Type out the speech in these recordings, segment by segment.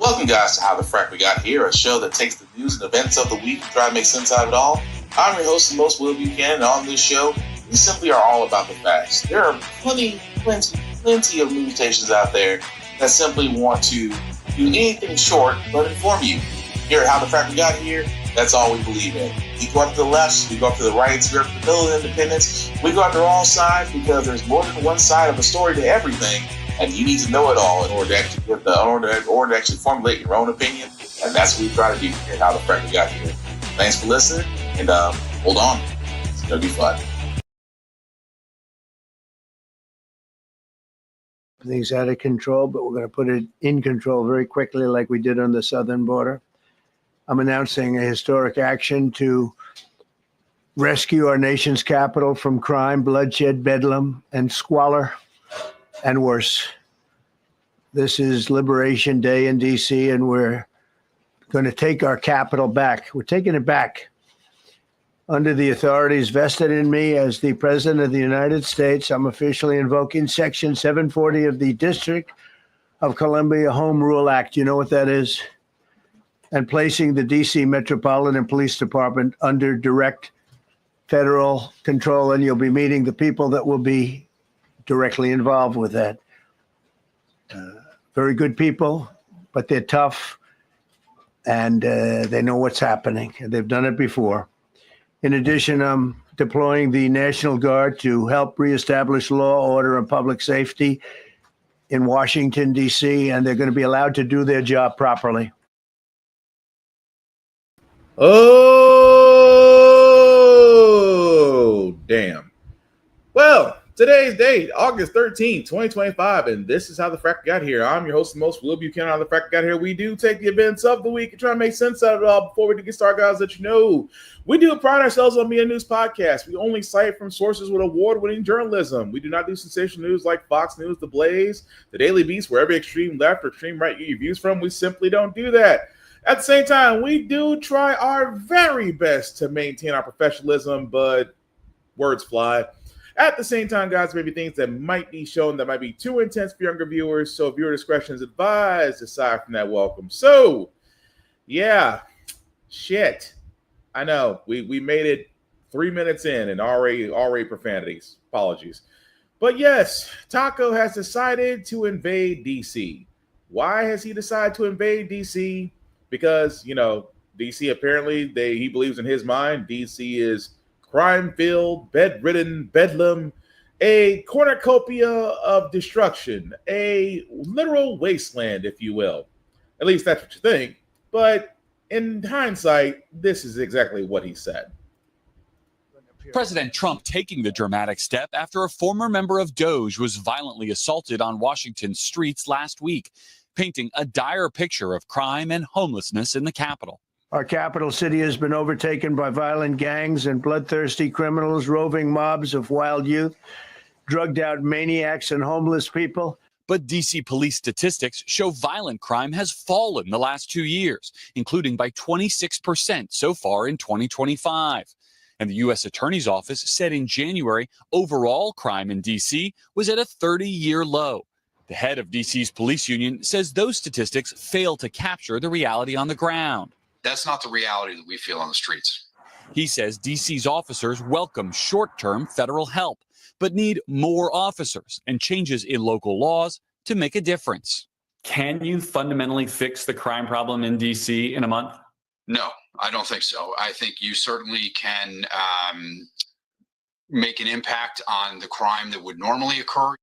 Welcome, guys, to How the Frack We Got Here, a show that takes the news and events of the week and try to make sense out of it all. I'm your host and most Will Buchanan, and on this show, we simply are all about the facts. There are plenty of news stations out there that simply want to do anything short but inform you. Here at How the Frack We Got Here, that's all we believe in. We go up to the left, we go up to the right, we go up to the middle of independence, we go up to all sides because there's more than one side of a story to everything. And you need to know it all in order to actually formulate your own opinion. And that's what we try to do here at How the Frack We Got Here. Thanks for listening, and hold on. It's going to be fun. Everything's out of control, but we're going to put it in control very quickly like we did on the southern border. I'm announcing a historic action to rescue our nation's capital from crime, bloodshed, bedlam, and squalor. And worse. This is Liberation Day in D.C., and we're going to take our capital back. We're taking it back under the authorities vested in me as the President of the United States. I'm officially invoking Section 740 of the District of Columbia Home Rule Act. You know what that is? And placing the D.C. Metropolitan Police Department under direct federal control, and you'll be meeting the people that will be directly involved with that. Very good people, but they're tough, and they know what's happening. They've done it before. In addition, I'm deploying the National Guard to help reestablish law, order, and public safety in Washington, D.C., and they're going to be allowed to do their job properly. Oh, damn. Well, today's date, August 13th, 2025, and this is How the Frack Got Here. I'm your host and most Will Buchanan. How the Frack Got Here. We do take the events of the week and try to make sense out of it all. Before we get started, guys, let you know, we do pride ourselves on being a news podcast. We only cite from sources with award-winning journalism. We do not do sensational news like Fox News, The Blaze, The Daily Beast, where every extreme left or extreme right you get your views from. We simply don't do that. At the same time, we do try our very best to maintain our professionalism, but words fly. At the same time, guys, maybe things that might be shown that might be too intense for younger viewers, so viewer discretion is advised. Aside from that, welcome. So, yeah, shit. I know we made it 3 minutes in and already profanities. Apologies, but yes, Taco has decided to invade DC. Why has he decided to invade DC? Because DC apparently he believes in his mind DC is crime-filled, bedridden, bedlam, a cornucopia of destruction, a literal wasteland, if you will. At least that's what you think. But in hindsight, this is exactly what he said. President Trump taking the dramatic step after a former member of DOJ was violently assaulted on Washington's streets last week, painting a dire picture of crime and homelessness in the Capitol. Our capital city has been overtaken by violent gangs and bloodthirsty criminals, roving mobs of wild youth, drugged out maniacs and homeless people. But D.C. police statistics show violent crime has fallen the last 2 years, including by 26% so far in 2025. And the U.S. Attorney's Office said in January, overall crime in D.C. was at a 30-year low. The head of D.C.'s police union says those statistics fail to capture the reality on the ground. That's not the reality that we feel on the streets. He says D.C.'s officers welcome short-term federal help, but need more officers and changes in local laws to make a difference. Can you fundamentally fix the crime problem in D.C. in a month? No, I don't think so. I think you certainly can make an impact on the crime that would normally occur.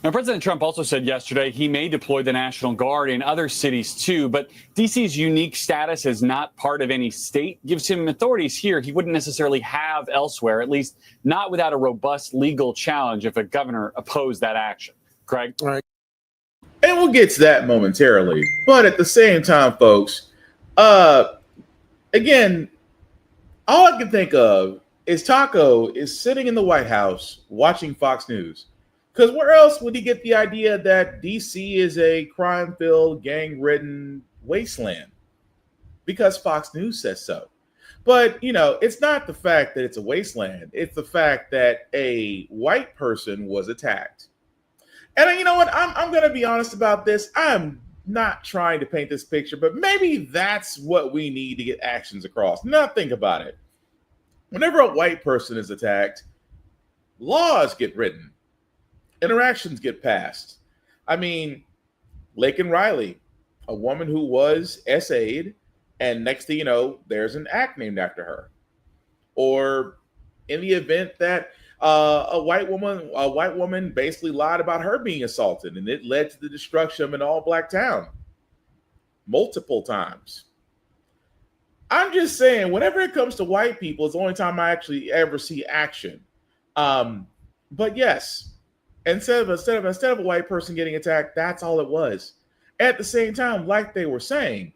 Now, President Trump also said yesterday he may deploy the National Guard in other cities too, but D.C.'s unique status as not part of any state gives him authorities here he wouldn't necessarily have elsewhere, at least not without a robust legal challenge if a governor opposed that action. Craig? All right. And we'll get to that momentarily. But at the same time, folks, again, all I can think of is Taco is sitting in the White House watching Fox News. Because where else would he get the idea that DC is a crime-filled, gang-ridden wasteland? Because Fox News says so. But, it's not the fact that it's a wasteland. It's the fact that a white person was attacked. And you know what? I'm going to be honest about this. I'm not trying to paint this picture, but maybe that's what we need to get actions across. Now think about it. Whenever a white person is attacked, laws get written, interactions get passed. I mean, Laken Riley, a woman who was SA'd, and next thing you know, there's an act named after her. Or in the event that a white woman basically lied about her being assaulted, and it led to the destruction of an all-black town multiple times. I'm just saying, whenever it comes to white people, it's the only time I actually ever see action. But yes, instead of a white person getting attacked, that's all it was. At the same time, like they were saying,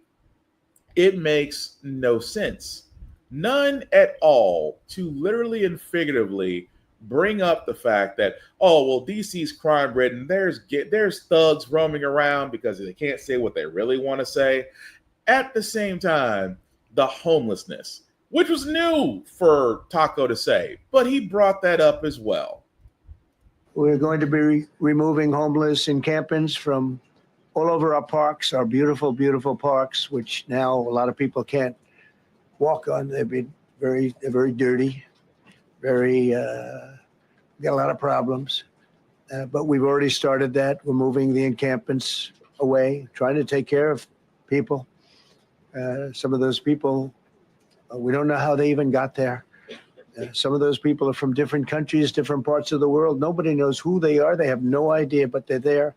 it makes no sense. None at all to literally and figuratively bring up the fact that, oh, well, DC's crime ridden. There's thugs roaming around because they can't say what they really want to say. At the same time, the homelessness, which was new for Taco to say, but he brought that up as well. We're going to be removing homeless encampments from all over our parks, our beautiful, beautiful parks, which now a lot of people can't walk on. They've been very dirty, got a lot of problems. But we've already started that. We're moving the encampments away, trying to take care of people. Some of those people, we don't know how they even got there. Some of those people are from different countries, different parts of the world. Nobody knows who they are. They have no idea, but they're there.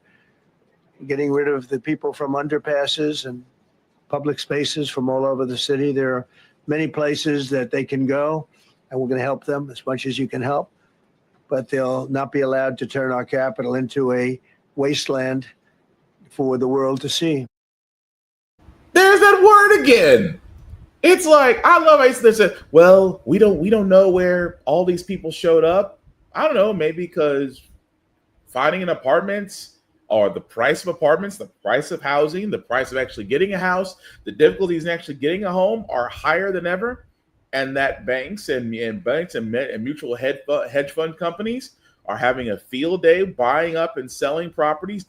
Getting rid of the people from underpasses and public spaces from all over the city. There are many places that they can go, and we're going to help them as much as you can help. But they'll not be allowed to turn our capital into a wasteland for the world to see. There's that word again. It's like, I love how they said, well, we don't know where all these people showed up. I don't know, maybe because finding an apartment, or the price of apartments, the price of housing, the price of actually getting a house, the difficulties in actually getting a home are higher than ever, and that banks and mutual hedge fund companies are having a field day buying up and selling properties,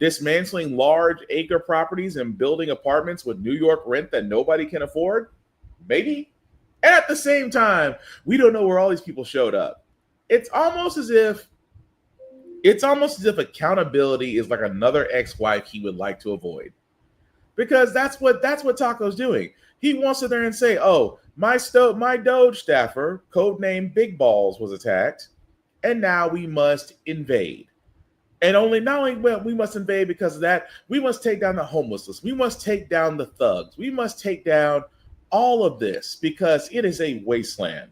dismantling large acre properties and building apartments with New York rent that nobody can afford? Maybe. At the same time, we don't know where all these people showed up. It's almost as if accountability is like another ex-wife he would like to avoid. Because that's what Taco's doing. He wants to sit there and say, oh, my Doge staffer, codenamed Big Balls, was attacked, and now we must invade. And not only we must invade because of that, we must take down the homelessness. We must take down the thugs. We must take down all of this because it is a wasteland.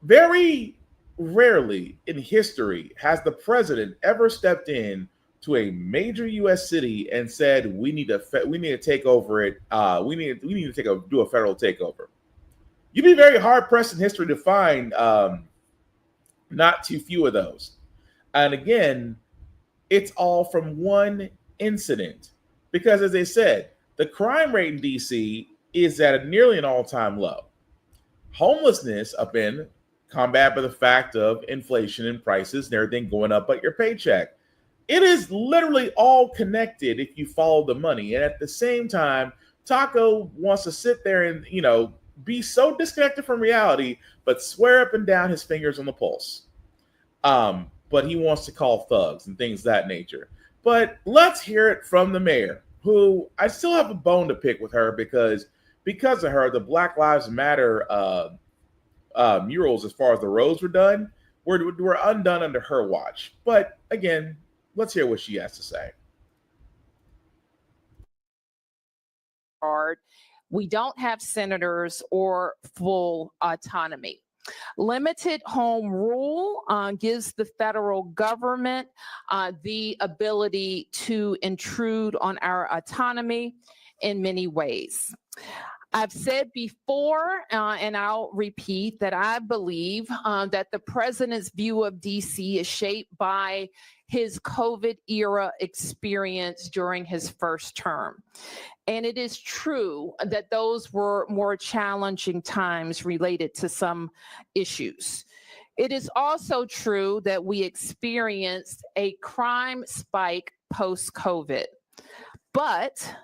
Very rarely in history has the president ever stepped in to a major U.S. city and said, we need to take over it. We need to do a federal takeover. You'd be very hard pressed in history to find not too few of those. And again, it's all from one incident because, as they said, the crime rate in DC is at nearly an all-time low. Homelessness up in combat by the fact of inflation and prices and everything going up but your paycheck. It is literally all connected if you follow the money. And at the same time, Taco wants to sit there and, be so disconnected from reality, but swear up and down his fingers on the pulse. But he wants to call thugs and things of that nature. But let's hear it from the mayor, who I still have a bone to pick with her because of her, the Black Lives Matter murals, as far as the roads were done, were undone under her watch. But again, let's hear what she has to say. We don't have senators or full autonomy. Limited home rule gives the federal government the ability to intrude on our autonomy in many ways. I've said before, and I'll repeat, that I believe that the president's view of DC is shaped by his COVID era experience during his first term. And it is true that those were more challenging times related to some issues. It is also true that we experienced a crime spike post-COVID. But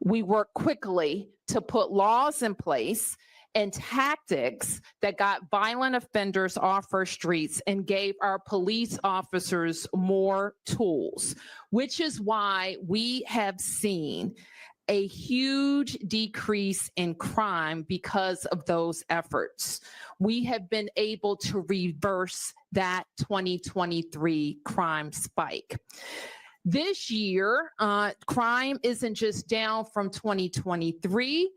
we worked quickly to put laws in place and tactics that got violent offenders off our streets and gave our police officers more tools, which is why we have seen a huge decrease in crime because of those efforts. We have been able to reverse that 2023 crime spike. This year, crime isn't just down from 2023,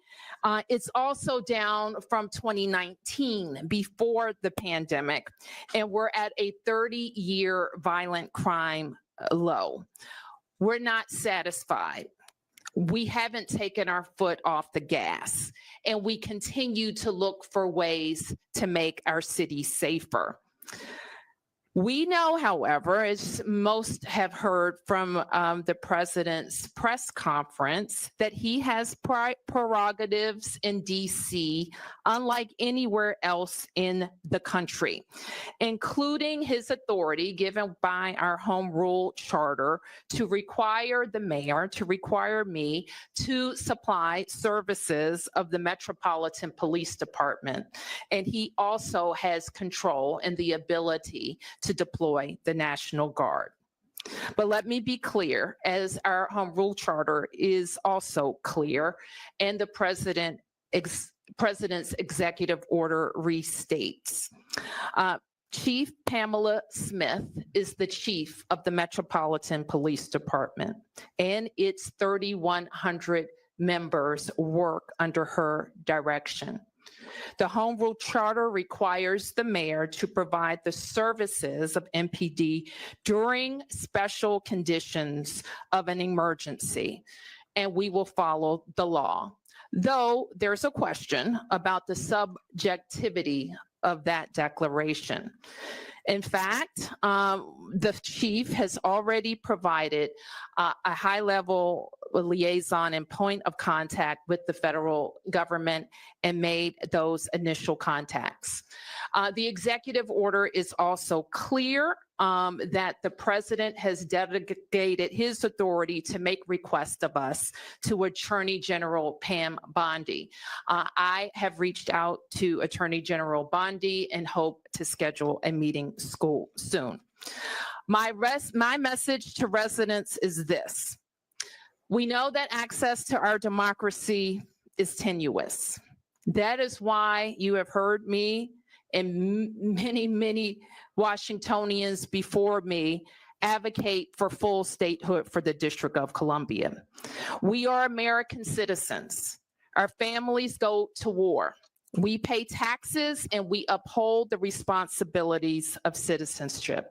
it's also down from 2019, before the pandemic, and we're at a 30-year violent crime low. We're not satisfied. We haven't taken our foot off the gas, and we continue to look for ways to make our city safer. We know, however, as most have heard from the president's press conference, that he has prerogatives in D.C. unlike anywhere else in the country, including his authority given by our home rule charter to require the mayor, to require me to supply services of the Metropolitan Police Department. And he also has control and the ability to deploy the National Guard. But let me be clear, as our home rule charter is also clear, and the president's executive order restates. Chief Pamela Smith is the chief of the Metropolitan Police Department, and its 3,100 members work under her direction. The Home Rule Charter requires the mayor to provide the services of MPD during special conditions of an emergency, and we will follow the law. Though there's a question about the subjectivity of that declaration. In fact, the chief has already provided a high-level liaison and point of contact with the federal government and made those initial contacts. The executive order is also clear that the president has delegated his authority to make requests of us to Attorney General Pam Bondi. I have reached out to Attorney General Bondi and hope to schedule a meeting soon. My message to residents is this. We know that access to our democracy is tenuous. That is why you have heard me and many Washingtonians before me advocate for full statehood for the District of Columbia. We are American citizens. Our families go to war. We pay taxes and we uphold the responsibilities of citizenship.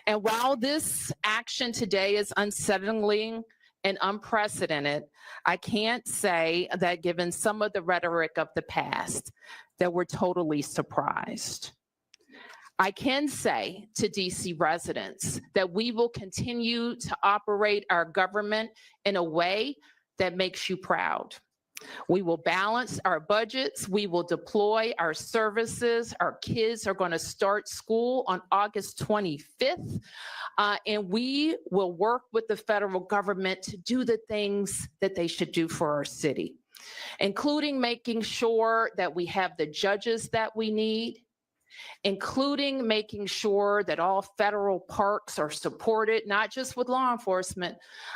And while this action today is unsettling and unprecedented, I can't say that given some of the rhetoric of the past, that we're totally surprised. I can say to DC residents that we will continue to operate our government in a way that makes you proud. We will balance our budgets. We will deploy our services. Our kids are going to start school on August 25th. And we will work with the federal government to do the things that they should do for our city, including making sure that we have the judges that we need, including making sure that all federal parks are supported, not just with law enforcement,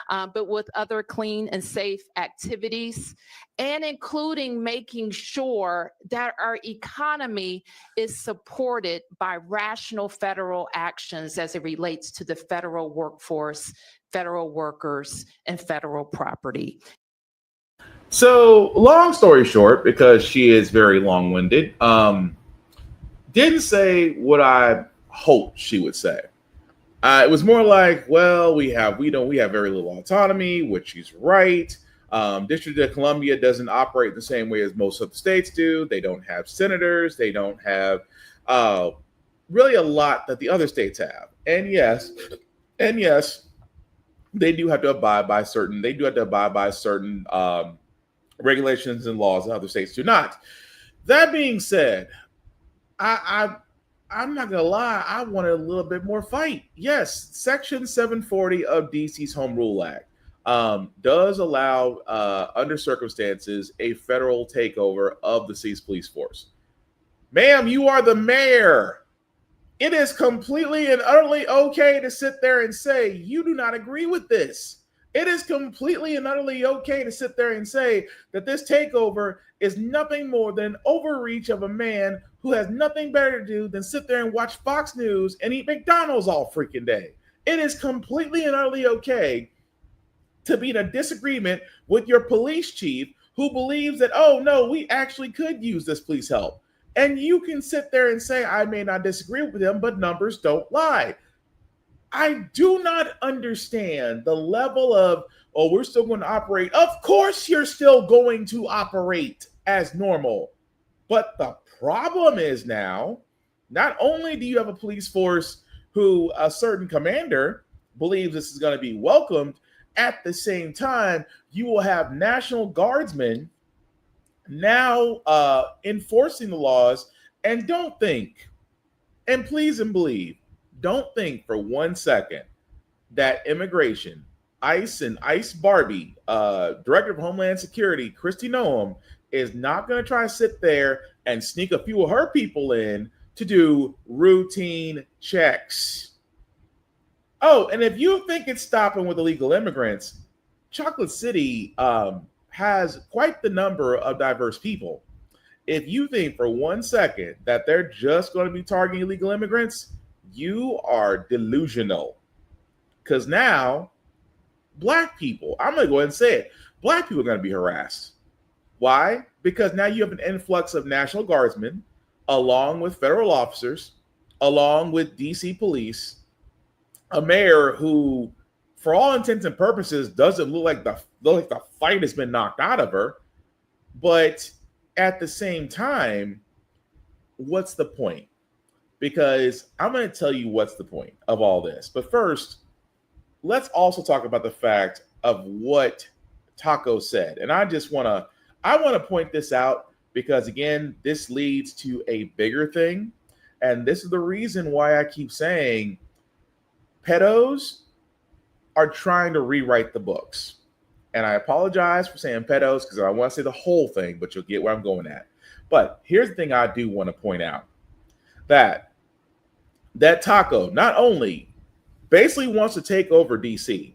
but with other clean and safe activities, and including making sure that our economy is supported by rational federal actions as it relates to the federal workforce, federal workers, and federal property. So, long story short, because she is very long-winded, didn't say what I hoped she would say. It was more like, well, we have very little autonomy, which she's right. District of Columbia doesn't operate the same way as most of the states do. They don't have senators. They don't have really a lot that the other states have. And yes, they do have to abide by certain. Regulations and laws that other states do not. That being said, I'm not gonna lie, I wanted a little bit more fight. Yes, Section 740 of DC's Home Rule Act does allow, under circumstances, a federal takeover of the city's police force. Ma'am, you are the mayor. It is completely and utterly okay to sit there and say you do not agree with this. It is completely and utterly okay to sit there and say that this takeover is nothing more than overreach of a man who has nothing better to do than sit there and watch Fox News and eat McDonald's all freaking day. It is completely and utterly okay to be in a disagreement with your police chief who believes that, oh no, we actually could use this police help. And you can sit there and say, I may not disagree with him, but numbers don't lie. I do not understand the level of, oh, we're still going to operate. Of course, you're still going to operate as normal. But the problem is now, not only do you have a police force who a certain commander believes this is going to be welcomed, at the same time, you will have National Guardsmen now enforcing the laws. And don't think, and please and believe, don't think for 1 second that immigration, ICE and ICE Barbie, Director of Homeland Security, Kristi Noem, is not going to try to sit there and sneak a few of her people in to do routine checks. Oh, and if you think it's stopping with illegal immigrants, Chocolate City has quite the number of diverse people. If you think for 1 second that they're just going to be targeting illegal immigrants, you are delusional. Because now, Black people, I'm going to go ahead and say it, Black people are going to be harassed. Why? Because now you have an influx of National Guardsmen, along with federal officers, along with DC police, a mayor who, for all intents and purposes, doesn't look like the fight has been knocked out of her. But at the same time, what's the point? Because I'm going to tell you what's the point of all this. But first, let's also talk about the fact of what Taco said. And I want to point this out because, again, this leads to a bigger thing. And this is the reason why I keep saying pedos are trying to rewrite the books. And I apologize for saying pedos because I want to say the whole thing, but you'll get where I'm going at. But here's the thing I do want to point out. That Taco not only basically wants to take over DC,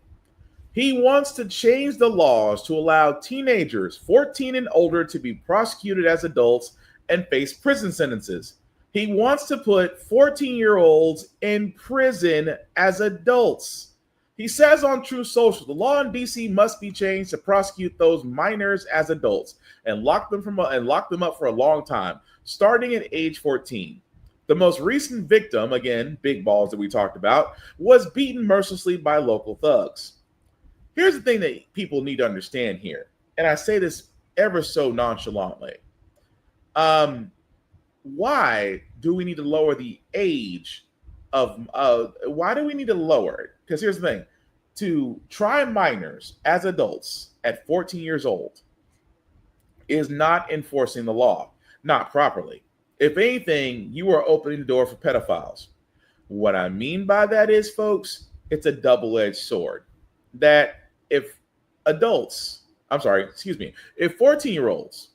he wants to change the laws to allow teenagers 14 and older to be prosecuted as adults and face prison sentences. He wants to put 14-year-olds in prison as adults. He says on True Social, the law in DC must be changed to prosecute those minors as adults and lock them up for a long time, starting at age 14. The most recent victim, again, Big Balls that we talked about, was beaten mercilessly by local thugs. Here's the thing that people need to understand here, and I say this ever so nonchalantly. Why do we need to lower the age of, why do we need to lower it? Because here's the thing. To try minors as adults at 14 years old is not enforcing the law, not properly. If anything, you are opening the door for pedophiles. What I mean by that is, folks, it's a double-edged sword. That if 14-year-olds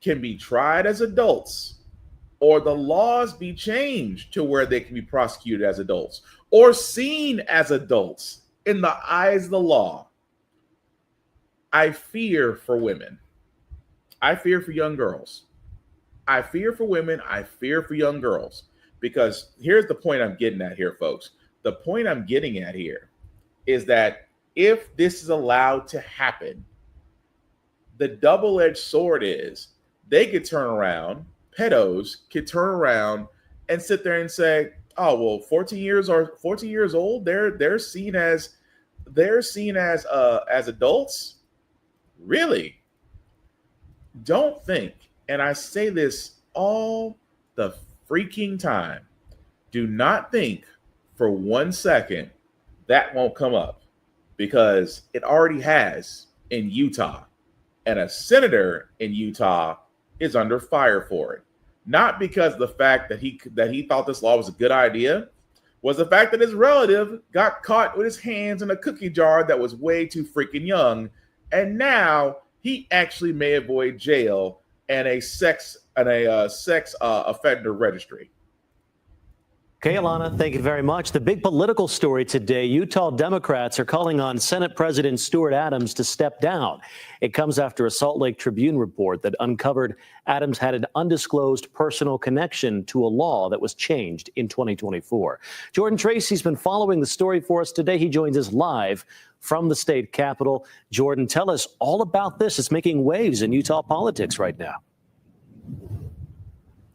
can be tried as adults, or the laws be changed to where they can be prosecuted as adults, or seen as adults in the eyes of the law, I fear for women. I fear for young girls. I fear for women. I fear for young girls. Because here's the point I'm getting at here, folks. The point I'm getting at here is that if this is allowed to happen, the double-edged sword is they could turn around, pedos could turn around and sit there and say, oh, well, 14 years old, they're seen as adults. Really? Don't think, and I say this all the freaking time, do not think for 1 second that won't come up, because it already has in Utah, and a senator in Utah is under fire for it. Not because of the fact that he thought this law was a good idea, was the fact that his relative got caught with his hands in a cookie jar that was way too freaking young, and now he actually may avoid jail and a sex offender registry. Okay, Alana, thank you very much. The big political story today, Utah Democrats are calling on Senate President Stuart Adams to step down. It comes after a Salt Lake Tribune report that uncovered Adams had an undisclosed personal connection to a law that was changed in 2024. Jordan Tracy's been following the story for us today. He joins us live from the state capitol. Jordan, tell us all about this. It's making waves in Utah politics right now.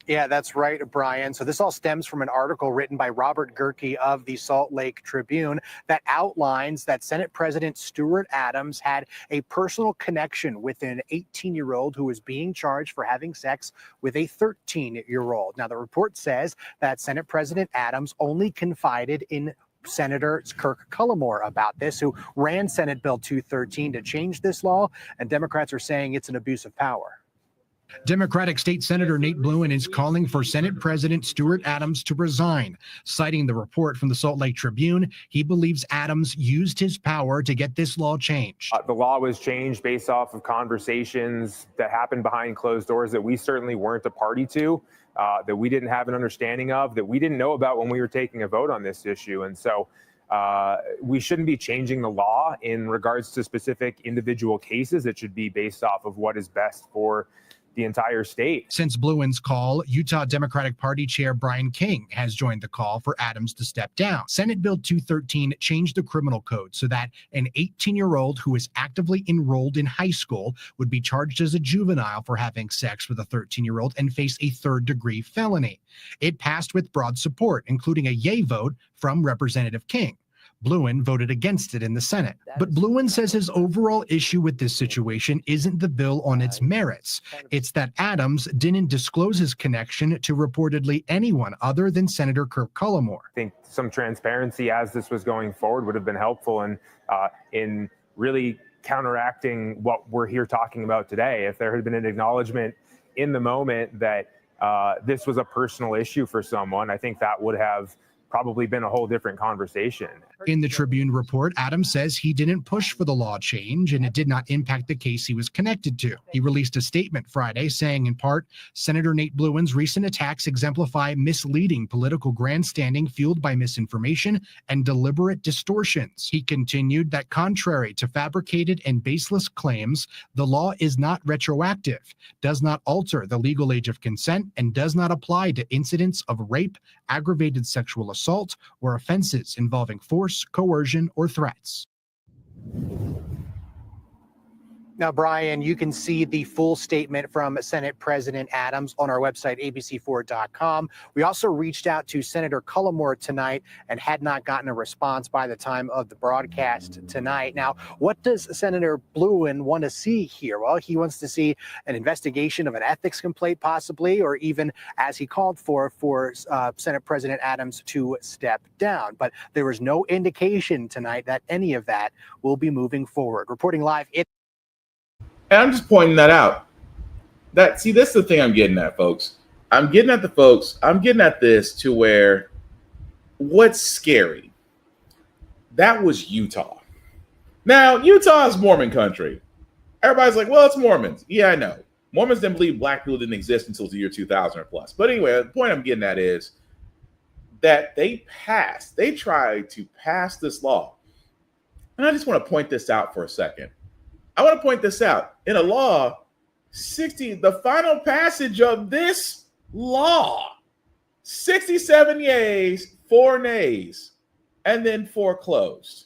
Yeah, that's right, Brian. So this all stems from an article written by Robert Gerke of the Salt Lake Tribune that outlines that Senate President Stuart Adams had a personal connection with an 18-year-old who was being charged for having sex with a 13-year-old. Now, the report says that Senate President Adams only confided in Senator Kirk Cullimore about this, who ran Senate Bill 213 to change this law, and Democrats are saying it's an abuse of power. Democratic State Senator Nate Bluin is calling for Senate President Stuart Adams to resign. Citing the report from the Salt Lake Tribune, he believes Adams used his power to get this law changed. The law was changed based off of conversations that happened behind closed doors that we certainly weren't a party to, that we didn't have an understanding of, that we didn't know about when we were taking a vote on this issue. And so we shouldn't be changing the law in regards to specific individual cases. It should be based off of what is best for the entire state. Since Bluin's call, Utah Democratic Party Chair Brian King has joined the call for Adams to step down. Senate Bill 213 changed the criminal code so that an 18-year-old who is actively enrolled in high school would be charged as a juvenile for having sex with a 13-year-old and face a third-degree felony. It passed with broad support, including a yay vote from Representative King. Bluin voted against it in the Senate. But Bluin says his overall issue with this situation isn't the bill on its merits. It's that Adams didn't disclose his connection to reportedly anyone other than Senator Kirk Cullimore. I think some transparency as this was going forward would have been helpful in really counteracting what we're here talking about today. If there had been an acknowledgement in the moment that this was a personal issue for someone, I think that would have probably been a whole different conversation. In the Tribune report, Adams says he didn't push for the law change and it did not impact the case he was connected to. He released a statement Friday saying, in part, Senator Nate Bluin's recent attacks exemplify misleading political grandstanding fueled by misinformation and deliberate distortions. He continued that contrary to fabricated and baseless claims, the law is not retroactive, does not alter the legal age of consent, and does not apply to incidents of rape, aggravated sexual assault, or offenses involving force, coercion, or threats. Now, Brian, you can see the full statement from Senate President Adams on our website, abc4.com. We also reached out to Senator Cullimore tonight and had not gotten a response by the time of the broadcast tonight. Now, what does Senator Bluin want to see here? Well, he wants to see an investigation of an ethics complaint, possibly, or even, as he called for Senate President Adams to step down. But there was no indication tonight that any of that will be moving forward. Reporting live, And I'm just pointing that out. This is the thing I'm getting at, folks. I'm getting at this to where what's scary, that was Utah. Now, Utah is Mormon country. Everybody's like, well, it's Mormons. Yeah, I know. Mormons didn't believe black people didn't exist until the year 2000 or plus. But anyway, the point I'm getting at is that they tried to pass this law. And I just want to point this out for a second. I want to point this out. In a law, the final passage of this law, 67 yeas, 4 nays, and then foreclosed.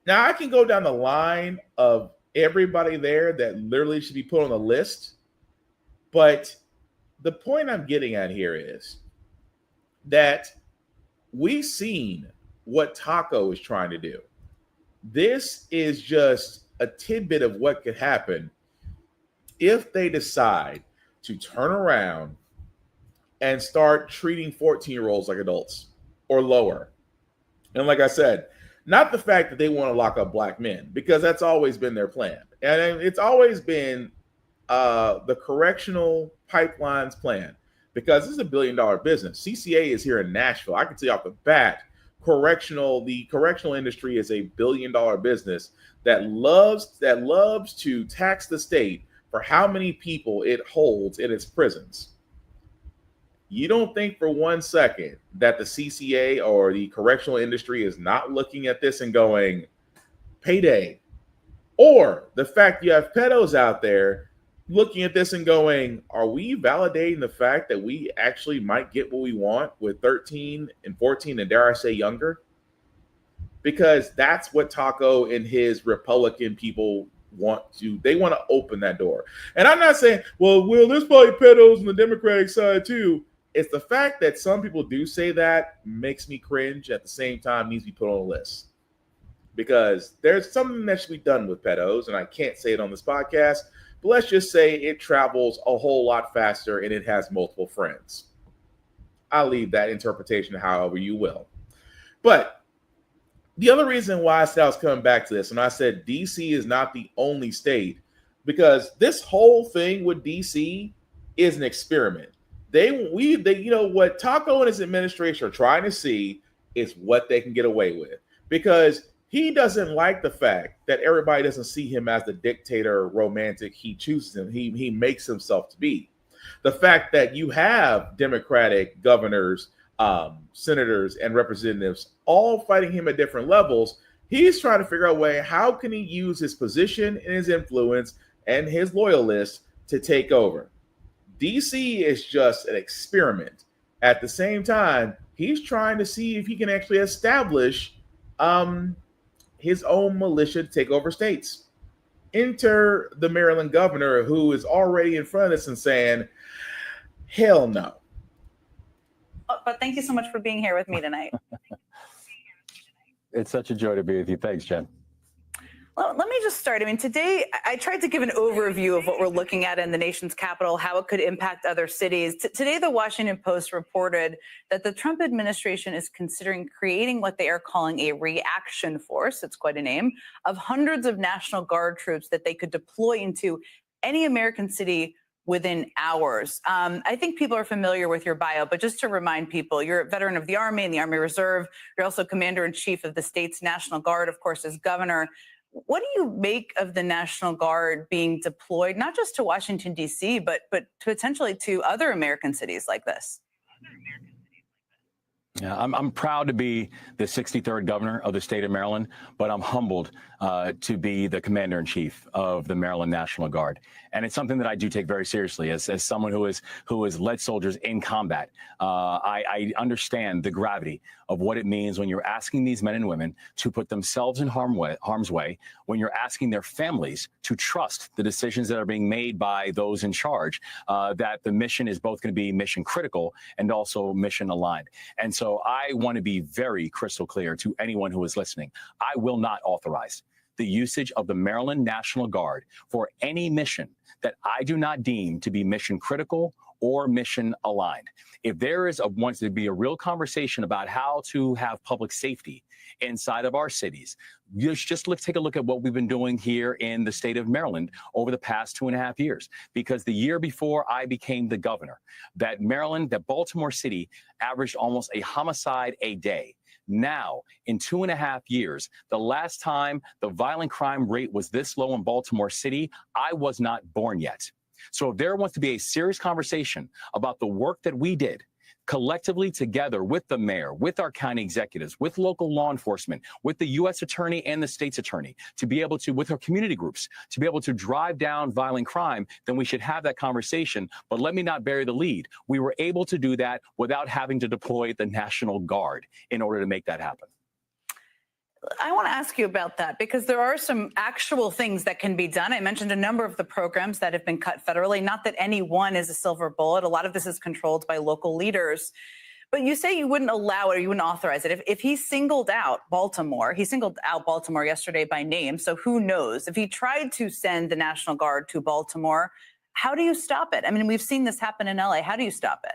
Now, I can go down the line of everybody there that literally should be put on the list, but the point I'm getting at here is that we've seen what Taco is trying to do. This is just a tidbit of what could happen if they decide to turn around and start treating 14-year-olds like adults or lower. And like I said, not the fact that they want to lock up black men, because that's always been their plan. And it's always been the correctional pipeline's plan. because this is $1 billion business. CCA is here in Nashville. I can tell you off the bat, the correctional industry is a $1 billion business that loves to tax the state for how many people it holds in its prisons. You don't think for 1 second that the CCA or the correctional industry is not looking at this and going, payday. Or the fact you have pedos out there looking at this and going, are we validating the fact that we actually might get what we want with 13 and 14 and dare I say younger? Because that's what Taco and his Republican people want to. They want to open that door. And I'm not saying, well, there's probably pedos on the Democratic side too. It's the fact that some people do say that makes me cringe. At the same time, needs to be put on a list. Because there's something that should be done with pedos, and I can't say it on this podcast, but let's just say it travels a whole lot faster and it has multiple friends. I'll leave that interpretation however you will. But the other reason why I said I was coming back to this, and I said DC is not the only state, because this whole thing with DC is an experiment. They what Taco and his administration are trying to see is what they can get away with, because he doesn't like the fact that everybody doesn't see him as the dictator romantic he chooses him. He makes himself to be. The fact that you have Democratic governors, senators, and representatives all fighting him at different levels, he's trying to figure out a way, how can he use his position and his influence and his loyalists to take over? DC is just an experiment. At the same time, he's trying to see if he can actually establish his own militia to take over states. Enter the Maryland governor, who is already in front of us and saying, hell no. But thank you so much for being here with me tonight. It's such a joy to be with you. Thanks, Jen. Well, let me just start. I mean, today I tried to give an overview of what we're looking at in the nation's capital, how it could impact other cities. Today, the Washington Post reported that the Trump administration is considering creating what they are calling a reaction force, it's quite a name, of hundreds of National Guard troops that they could deploy into any American city within hours. I think people are familiar with your bio, but just to remind people, you're a veteran of the Army and the Army Reserve. You're also Commander-in-Chief of the state's National Guard, of course, as governor. What do you make of the National Guard being deployed, not just to Washington, D.C., but potentially to other American cities like this? Yeah, I'm proud to be the 63rd governor of the state of Maryland, but I'm humbled to be the commander-in-chief of the Maryland National Guard. And it's something that I do take very seriously as someone who has led soldiers in combat. I understand the gravity of what it means when you're asking these men and women to put themselves in harm's way, when you're asking their families to trust the decisions that are being made by those in charge, that the mission is both going to be mission critical and also mission aligned. And so I want to be very crystal clear to anyone who is listening. I will not authorize the usage of the Maryland National Guard for any mission that I do not deem to be mission critical or mission aligned. If there wants to be a real conversation about how to have public safety inside of our cities, just take a look at what we've been doing here in the state of Maryland over the past 2.5 years. Because the year before I became the governor, that Baltimore City averaged almost a homicide a day. Now, in 2.5 years, the last time the violent crime rate was this low in Baltimore City, I was not born yet. So if there wants to be a serious conversation about the work that we did collectively together with the mayor, with our county executives, with local law enforcement, with the U.S. attorney and the state's attorney, to be able to, with our community groups, to be able to drive down violent crime, then we should have that conversation. But let me not bury the lead. We were able to do that without having to deploy the National Guard in order to make that happen. I want to ask you about that because there are some actual things that can be done. I mentioned a number of the programs that have been cut federally, not that any one is a silver bullet. A lot of this is controlled by local leaders. But you say you wouldn't allow it or you wouldn't authorize it. If he singled out Baltimore, he singled out Baltimore yesterday by name. So who knows? If he tried to send the National Guard to Baltimore, how do you stop it? I mean, we've seen this happen in LA. How do you stop it?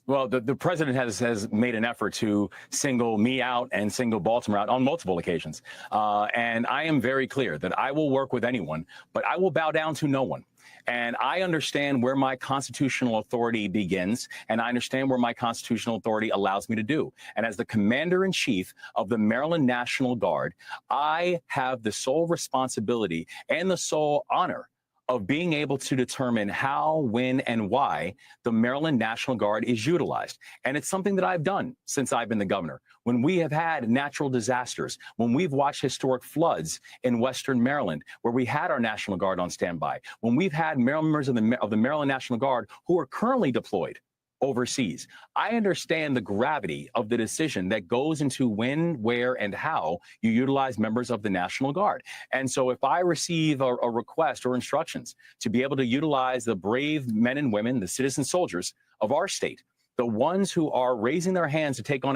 Well, the president has made an effort to single me out and single Baltimore out on multiple occasions. And I am very clear that I will work with anyone, but I will bow down to no one. And I understand where my constitutional authority begins, and I understand where my constitutional authority allows me to do. And as the commander-in-chief of the Maryland National Guard, I have the sole responsibility and the sole honor of being able to determine how, when, and why the Maryland National Guard is utilized. And it's something that I've done since I've been the governor. When we have had natural disasters, when we've watched historic floods in Western Maryland, where we had our National Guard on standby, when we've had members of the Maryland National Guard who are currently deployed overseas, I understand the gravity of the decision that goes into when, where, and how you utilize members of the National Guard. And so if I receive a request or instructions to be able to utilize the brave men and women, the citizen soldiers of our state, the ones who are raising their hands to take on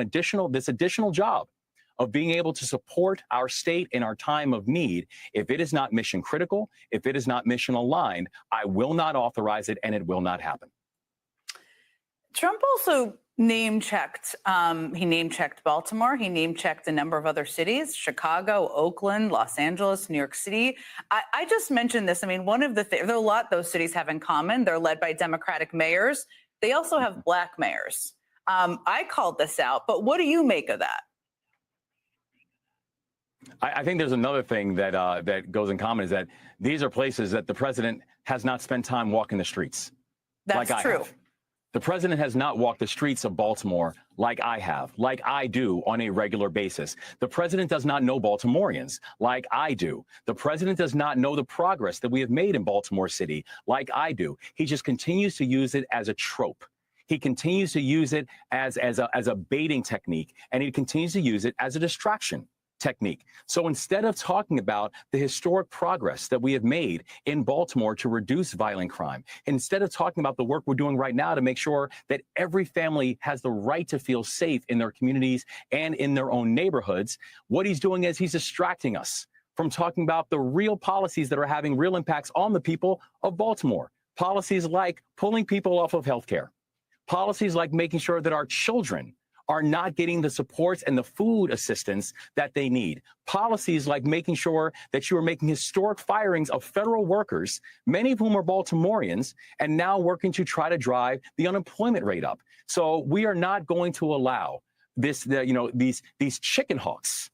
this additional job of being able to support our state in our time of need, if it is not mission critical, if it is not mission aligned, I will not authorize it, and it will not happen. Trump also name-checked. He name-checked Baltimore. He name-checked a number of other cities: Chicago, Oakland, Los Angeles, New York City. I just mentioned this. I mean, one of the things, there are a lot those cities have in common. They're led by Democratic mayors. They also have black mayors. I called this out, but what do you make of that? I think there's another thing that that goes in common, is that these are places that the president has not spent time walking the streets. That's like true. I have. The president has not walked the streets of Baltimore like I have, like I do on a regular basis. The president does not know Baltimoreans like I do. The president does not know the progress that we have made in Baltimore City like I do. He just continues to use it as a trope. He continues to use it as a baiting technique, and he continues to use it as a distraction technique. So instead of talking about the historic progress that we have made in Baltimore to reduce violent crime, instead of talking about the work we're doing right now to make sure that every family has the right to feel safe in their communities and in their own neighborhoods, what he's doing is he's distracting us from talking about the real policies that are having real impacts on the people of Baltimore. Policies like pulling people off of healthcare, policies like making sure that our children are not getting the supports and the food assistance that they need. Policies like making sure that you are making historic firings of federal workers, many of whom are Baltimoreans, and now working to try to drive the unemployment rate up. So we are not going to allow these chicken hawks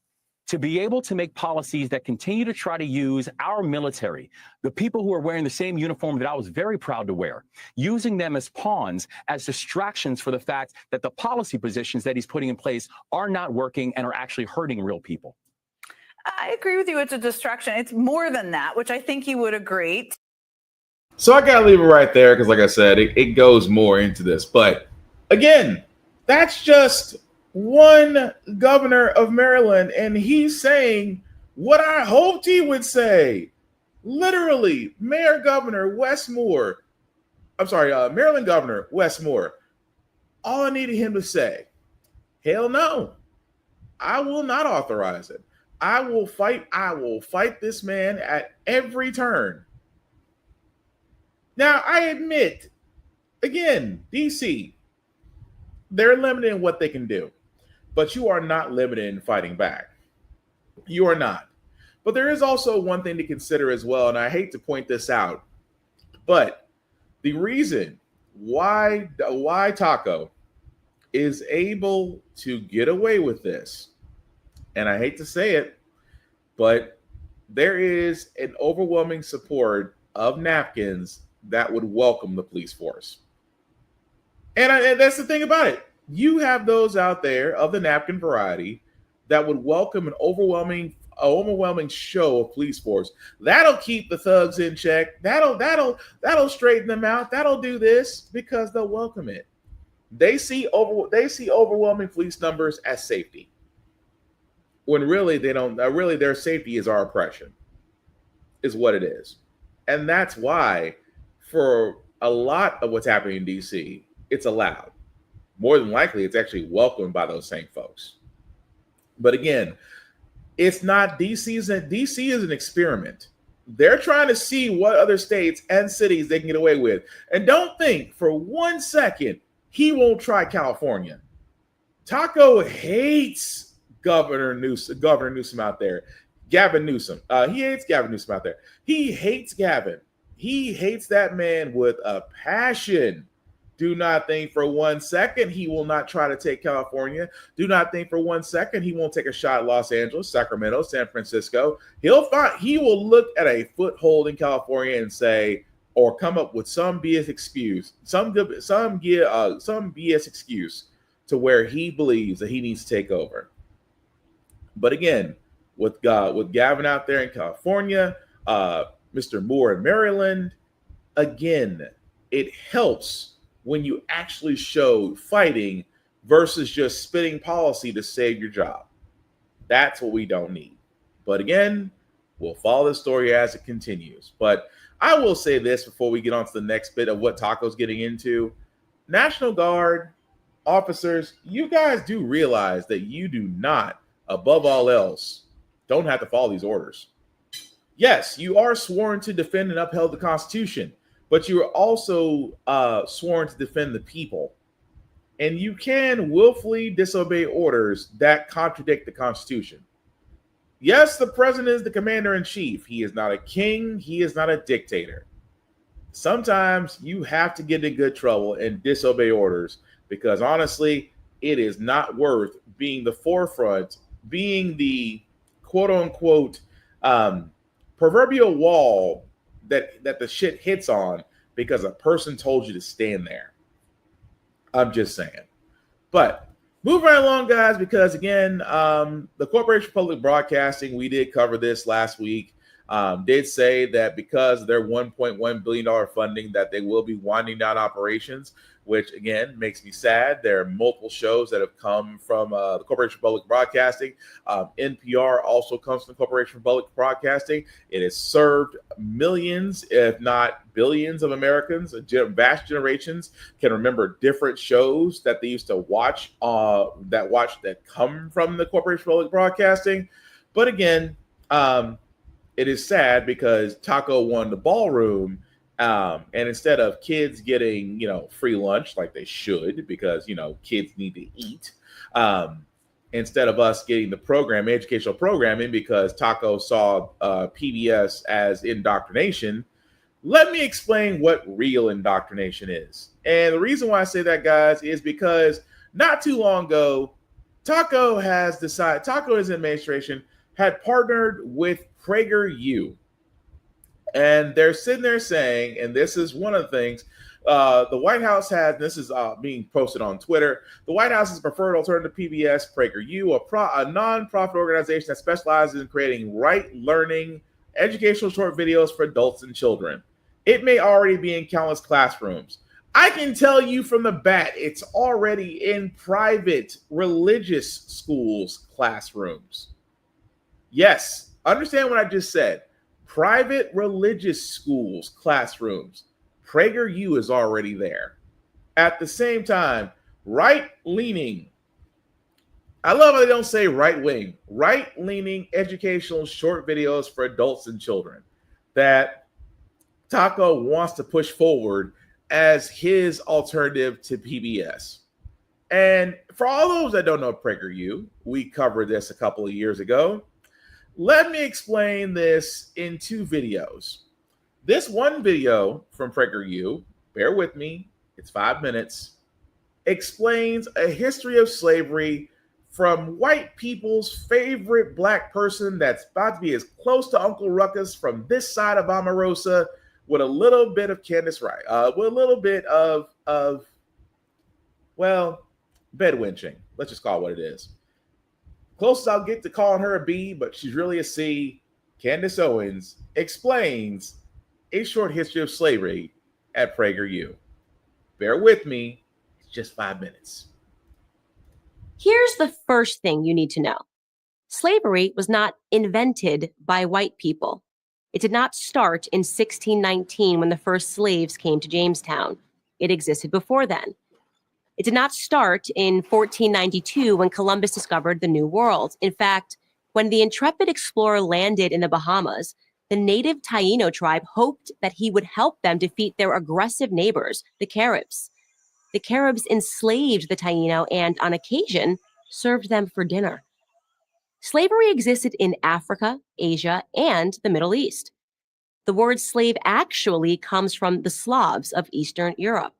to be able to make policies that continue to try to use our military, the people who are wearing the same uniform that I was very proud to wear, using them as pawns, as distractions for the fact that the policy positions that he's putting in place are not working and are actually hurting real people. I agree with you. It's a distraction. It's more than that, which I think you would agree. So I got to leave it right there because, like I said, it goes more into this. But again, that's just one governor of Maryland, and he's saying what I hoped he would say. Literally, Maryland Governor Wes Moore. All I needed him to say, hell no, I will not authorize it. I will fight this man at every turn. Now, I admit, again, DC, they're limited in what they can do. But you are not limited in fighting back. You are not. But there is also one thing to consider as well, and I hate to point this out, but the reason why Taco is able to get away with this, and I hate to say it, but there is an overwhelming support of napkins that would welcome the police force. And that's the thing about it. You have those out there of the napkin variety that would welcome an overwhelming show of police force. That'll keep the thugs in check. That'll straighten them out. That'll do this because they'll welcome it. They see overwhelming police numbers as safety, when really they don't. Really, their safety is our oppression, is what it is, and that's why for a lot of what's happening in DC, it's allowed. More than likely, it's actually welcomed by those same folks. But again, it's not DC is an experiment. They're trying to see what other states and cities they can get away with. And don't think for 1 second he won't try California. Taco hates Governor Newsom out there. Gavin Newsom. He hates Gavin Newsom out there. He hates Gavin. He hates that man with a passion. Do not think for 1 second he will not try to take California. Do not think for 1 second he won't take a shot at Los Angeles, Sacramento, San Francisco. He will look at a foothold in California and say, or come up with some BS excuse, some BS excuse to where he believes that he needs to take over. But again, with Gavin out there in California, Mr. Moore in Maryland, again, it helps when you actually show fighting versus just spitting policy to save your job. That's what we don't need. But again, we'll follow the story as it continues. But I will say this before we get on to the next bit of what Taco's getting into. National Guard officers, you guys do realize that you do not, above all else, don't have to follow these orders. Yes, you are sworn to defend and uphold the Constitution, but you are also sworn to defend the people. And you can willfully disobey orders that contradict the Constitution. Yes, the president is the commander-in-chief. He is not a king. He is not a dictator. Sometimes you have to get in good trouble and disobey orders because, honestly, it is not worth being the forefront, being the quote-unquote proverbial wall that the shit hits on because a person told you to stand there. I'm just saying. But move right along, guys, because again, the Corporation for Public Broadcasting, we did cover this last week, did say that because of their $1.1 billion funding that they will be winding down operations, which again makes me sad. There are multiple shows that have come from the Corporation for Public Broadcasting. NPR also comes from the Corporation for Public Broadcasting. It has served millions, if not billions of Americans. Vast generations can remember different shows that they used to watch that come from the Corporation for Public Broadcasting. But again, it is sad because Taco won the ballroom. And instead of kids getting, free lunch like they should, because, kids need to eat, instead of us getting the educational programming, because Taco saw PBS as indoctrination, let me explain what real indoctrination is. And the reason why I say that, guys, is because not too long ago, Taco and his administration had partnered with PragerU. And they're sitting there saying, and this is one of the things, the White House had, this is being posted on Twitter, the White House's preferred alternative to PBS, PragerU, a non-profit organization that specializes in creating right-learning educational short videos for adults and children. It may already be in countless classrooms. I can tell you from the bat, it's already in private religious schools' classrooms. Yes, understand what I just said. Private religious schools, classrooms. PragerU is already there. At the same time, right-leaning, I love how they don't say right-wing, right-leaning educational short videos for adults and children that Taco wants to push forward as his alternative to PBS. And for all those that don't know PragerU, we covered this a couple of years ago. Let me explain this in two videos. This one video from PragerU, bear with me, it's 5 minutes, explains a history of slavery from white people's favorite black person that's about to be as close to Uncle Ruckus from this side of Omarosa with a little bit of Candace Wright, with a little bit of bed winching. Let's just call it what it is. Closest I'll get to calling her a B, but she's really a C. Candace Owens explains a short history of slavery at PragerU. Bear with me, it's just 5 minutes. Here's the first thing you need to know. Slavery was not invented by white people. It did not start in 1619 when the first slaves came to Jamestown. It existed before then. It did not start in 1492 when Columbus discovered the New World. In fact, when the intrepid explorer landed in the Bahamas, the native Taino tribe hoped that he would help them defeat their aggressive neighbors, the Caribs. The Caribs enslaved the Taino and, on occasion, served them for dinner. Slavery existed in Africa, Asia, and the Middle East. The word slave actually comes from the Slavs of Eastern Europe.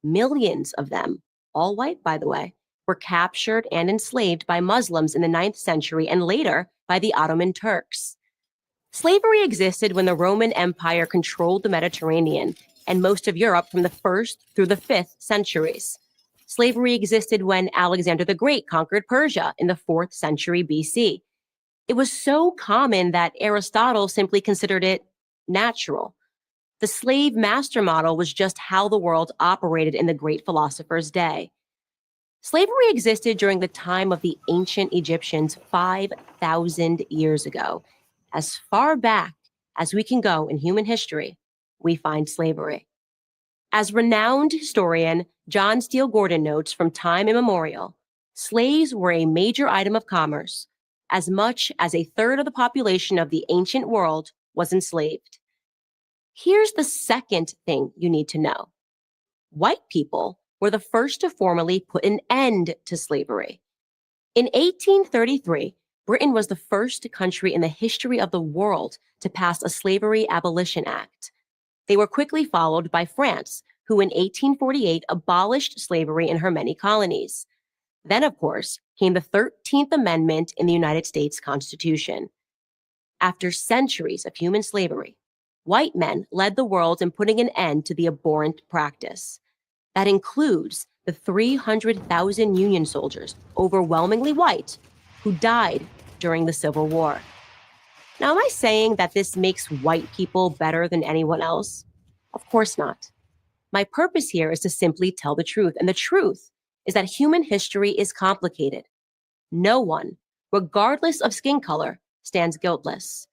Millions of them, all white by the way, were captured and enslaved by Muslims in the 9th century and later by the Ottoman Turks. Slavery existed when the Roman Empire controlled the Mediterranean and most of Europe from the 1st through the 5th centuries. Slavery existed when Alexander the Great conquered Persia in the 4th century BC. It was so common that Aristotle simply considered it natural. The slave master model was just how the world operated in the great philosopher's day. Slavery existed during the time of the ancient Egyptians 5,000 years ago. As far back as we can go in human history, we find slavery. As renowned historian John Steele Gordon notes from time immemorial, slaves were a major item of commerce. As much as a third of the population of the ancient world was enslaved. Here's the second thing you need to know. White people were the first to formally put an end to slavery. In 1833, Britain was the first country in the history of the world to pass a Slavery Abolition Act. They were quickly followed by France, who in 1848 abolished slavery in her many colonies. Then, of course, came the 13th Amendment in the United States Constitution. After centuries of human slavery, white men led the world in putting an end to the abhorrent practice. That includes the 300,000 Union soldiers, overwhelmingly white, who died during the Civil War. Now, am I saying that this makes white people better than anyone else? Of course not. My purpose here is to simply tell the truth, and the truth is that human history is complicated. No one, regardless of skin color, stands guiltless.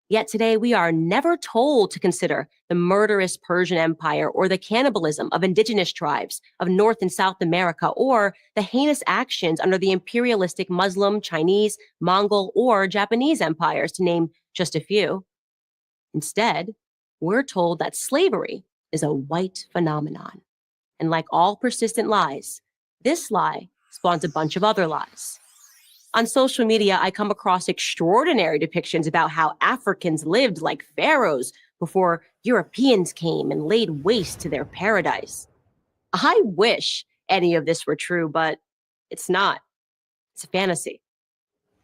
Yet today we are never told to consider the murderous Persian Empire or the cannibalism of indigenous tribes of North and South America or the heinous actions under the imperialistic Muslim, Chinese, Mongol, or Japanese empires, to name just a few. Instead, we're told that slavery is a white phenomenon. And like all persistent lies, this lie spawns a bunch of other lies. On social media, I come across extraordinary depictions about how Africans lived like pharaohs before Europeans came and laid waste to their paradise. I wish any of this were true, but it's not. It's a fantasy.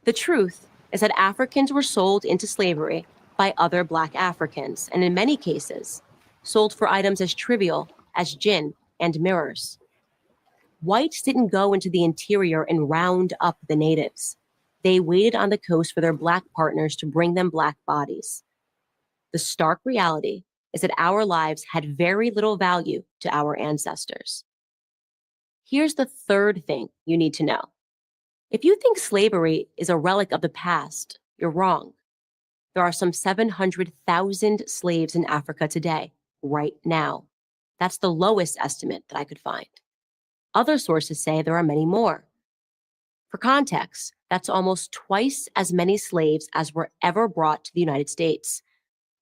The truth is that Africans were sold into slavery by other Black Africans, and in many cases, sold for items as trivial as gin and mirrors. Whites didn't go into the interior and round up the natives. They waited on the coast for their Black partners to bring them Black bodies. The stark reality is that our lives had very little value to our ancestors. Here's the third thing you need to know. If you think slavery is a relic of the past, you're wrong. There are some 700,000 slaves in Africa today, right now. That's the lowest estimate that I could find. Other sources say there are many more. For context, that's almost twice as many slaves as were ever brought to the United States.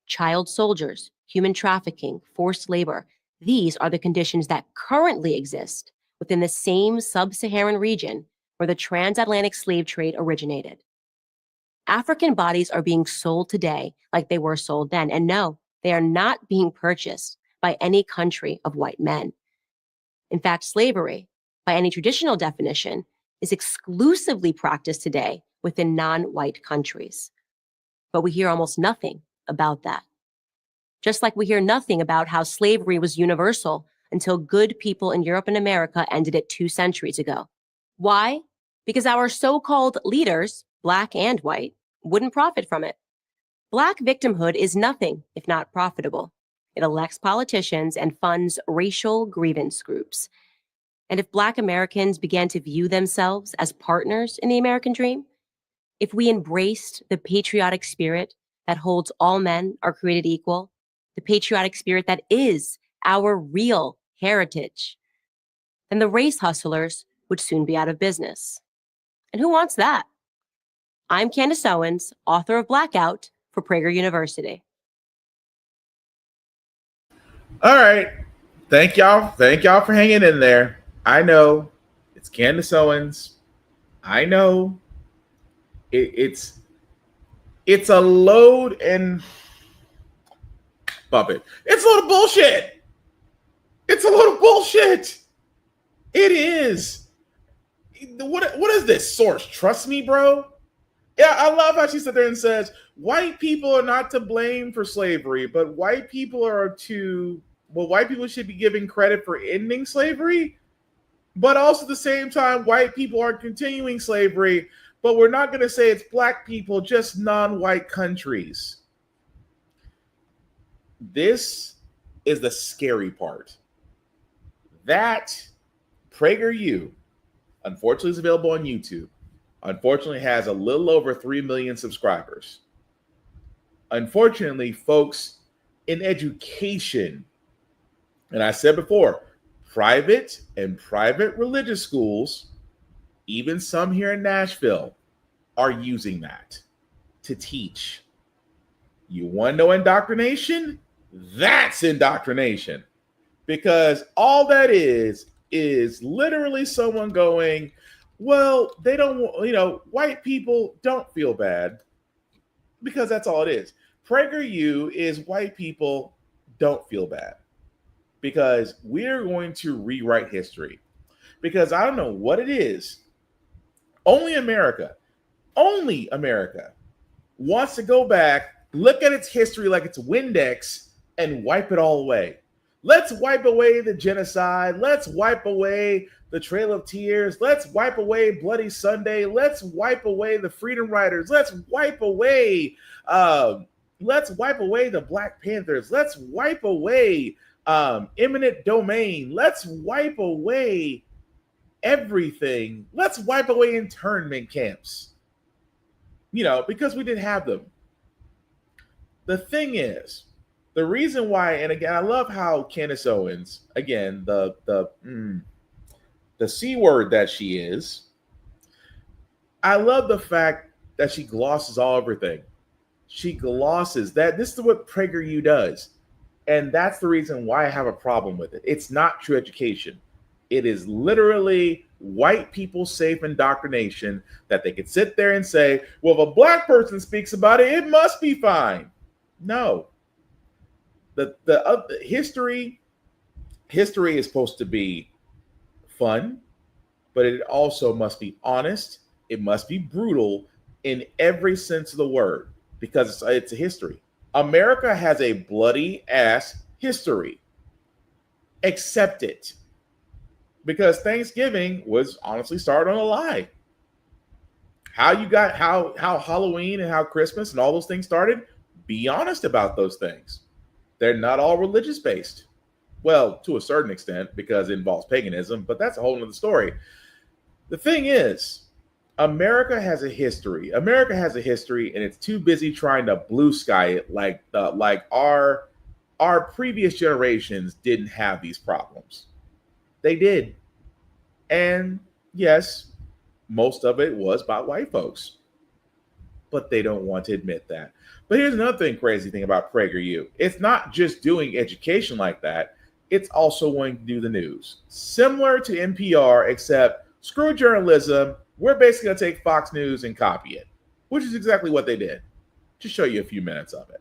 Child soldiers, human trafficking, forced labor, these are the conditions that currently exist within the same sub-Saharan region where the transatlantic slave trade originated. African bodies are being sold today like they were sold then, and no, they are not being purchased by any country of white men. In fact, slavery, by any traditional definition, is exclusively practiced today within non-white countries. But we hear almost nothing about that. Just like we hear nothing about how slavery was universal until good people in Europe and America ended it 2 centuries ago. Why? Because our so-called leaders, Black and white, wouldn't profit from it. Black victimhood is nothing if not profitable. It elects politicians and funds racial grievance groups. And if Black Americans began to view themselves as partners in the American dream, if we embraced the patriotic spirit that holds all men are created equal, the patriotic spirit that is our real heritage, then the race hustlers would soon be out of business. And who wants that? I'm Candace Owens, author of Blackout for Prager University. All right. Thank y'all. Thank y'all for hanging in there. I know it's Candace Owens. I know it's a load, and puppet. It's a load of bullshit. It's a load of bullshit. It is. What is this source? Trust me, bro. Yeah, I love how she sits there and says, white people are not to blame for slavery, but white people white people should be given credit for ending slavery, but also at the same time, white people are continuing slavery, but we're not going to say it's black people, just non-white countries. This is the scary part. That PragerU, unfortunately, is available on YouTube. Unfortunately, has a little over 3 million subscribers. Unfortunately, folks in education, and I said before, private and private religious schools, even some here in Nashville, are using that to teach. You want to know indoctrination? That's indoctrination. Because all that is literally someone going, well, they don't, white people don't feel bad, because that's all it is. PragerU is white people don't feel bad, because we're going to rewrite history. Because I don't know what it is. Only America wants to go back, look at its history like it's Windex, and wipe it all away. Let's wipe away the genocide. Let's wipe away the Trail of Tears. Let's wipe away Bloody Sunday. Let's wipe away the Freedom Riders. Let's wipe away the Black Panthers. Let's wipe away eminent domain. Let's wipe away everything. Let's wipe away internment camps. Because we didn't have them. The thing is, the reason why, and again, I love how Candace Owens, again, the C word that she is, I love the fact that she glosses all everything. She glosses that. This is what PragerU does. And that's the reason why I have a problem with it. It's not true education. It is literally white people safe indoctrination that they could sit there and say, well, if a black person speaks about it, it must be fine. No. The history is supposed to be fun, but it also must be honest. It must be brutal in every sense of the word, because it's a history. America has a bloody ass history. Accept it. Because Thanksgiving was honestly started on a lie. How Halloween and how Christmas and all those things started, be honest about those things. They're not all religious based. Well, to a certain extent, because it involves paganism, but that's a whole other story. The thing is, America has a history. America has a history, and it's too busy trying to blue sky it like our previous generations didn't have these problems. They did. And yes, most of it was by white folks. But they don't want to admit that. But here's another crazy thing about PragerU. It's not just doing education like that. It's also going to do the news. Similar to NPR, except screw journalism. We're basically going to take Fox News and copy it, which is exactly what they did. Just show you a few minutes of it.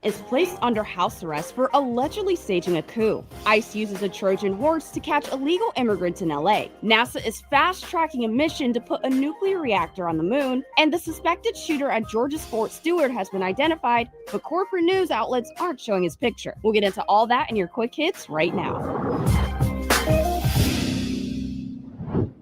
Is placed under house arrest for allegedly staging a coup. ICE uses a Trojan horse to catch illegal immigrants in LA. NASA is fast-tracking a mission to put a nuclear reactor on the moon, and the suspected shooter at Georgia's Fort Stewart has been identified, but corporate news outlets aren't showing his picture. We'll get into all that in your quick hits right now.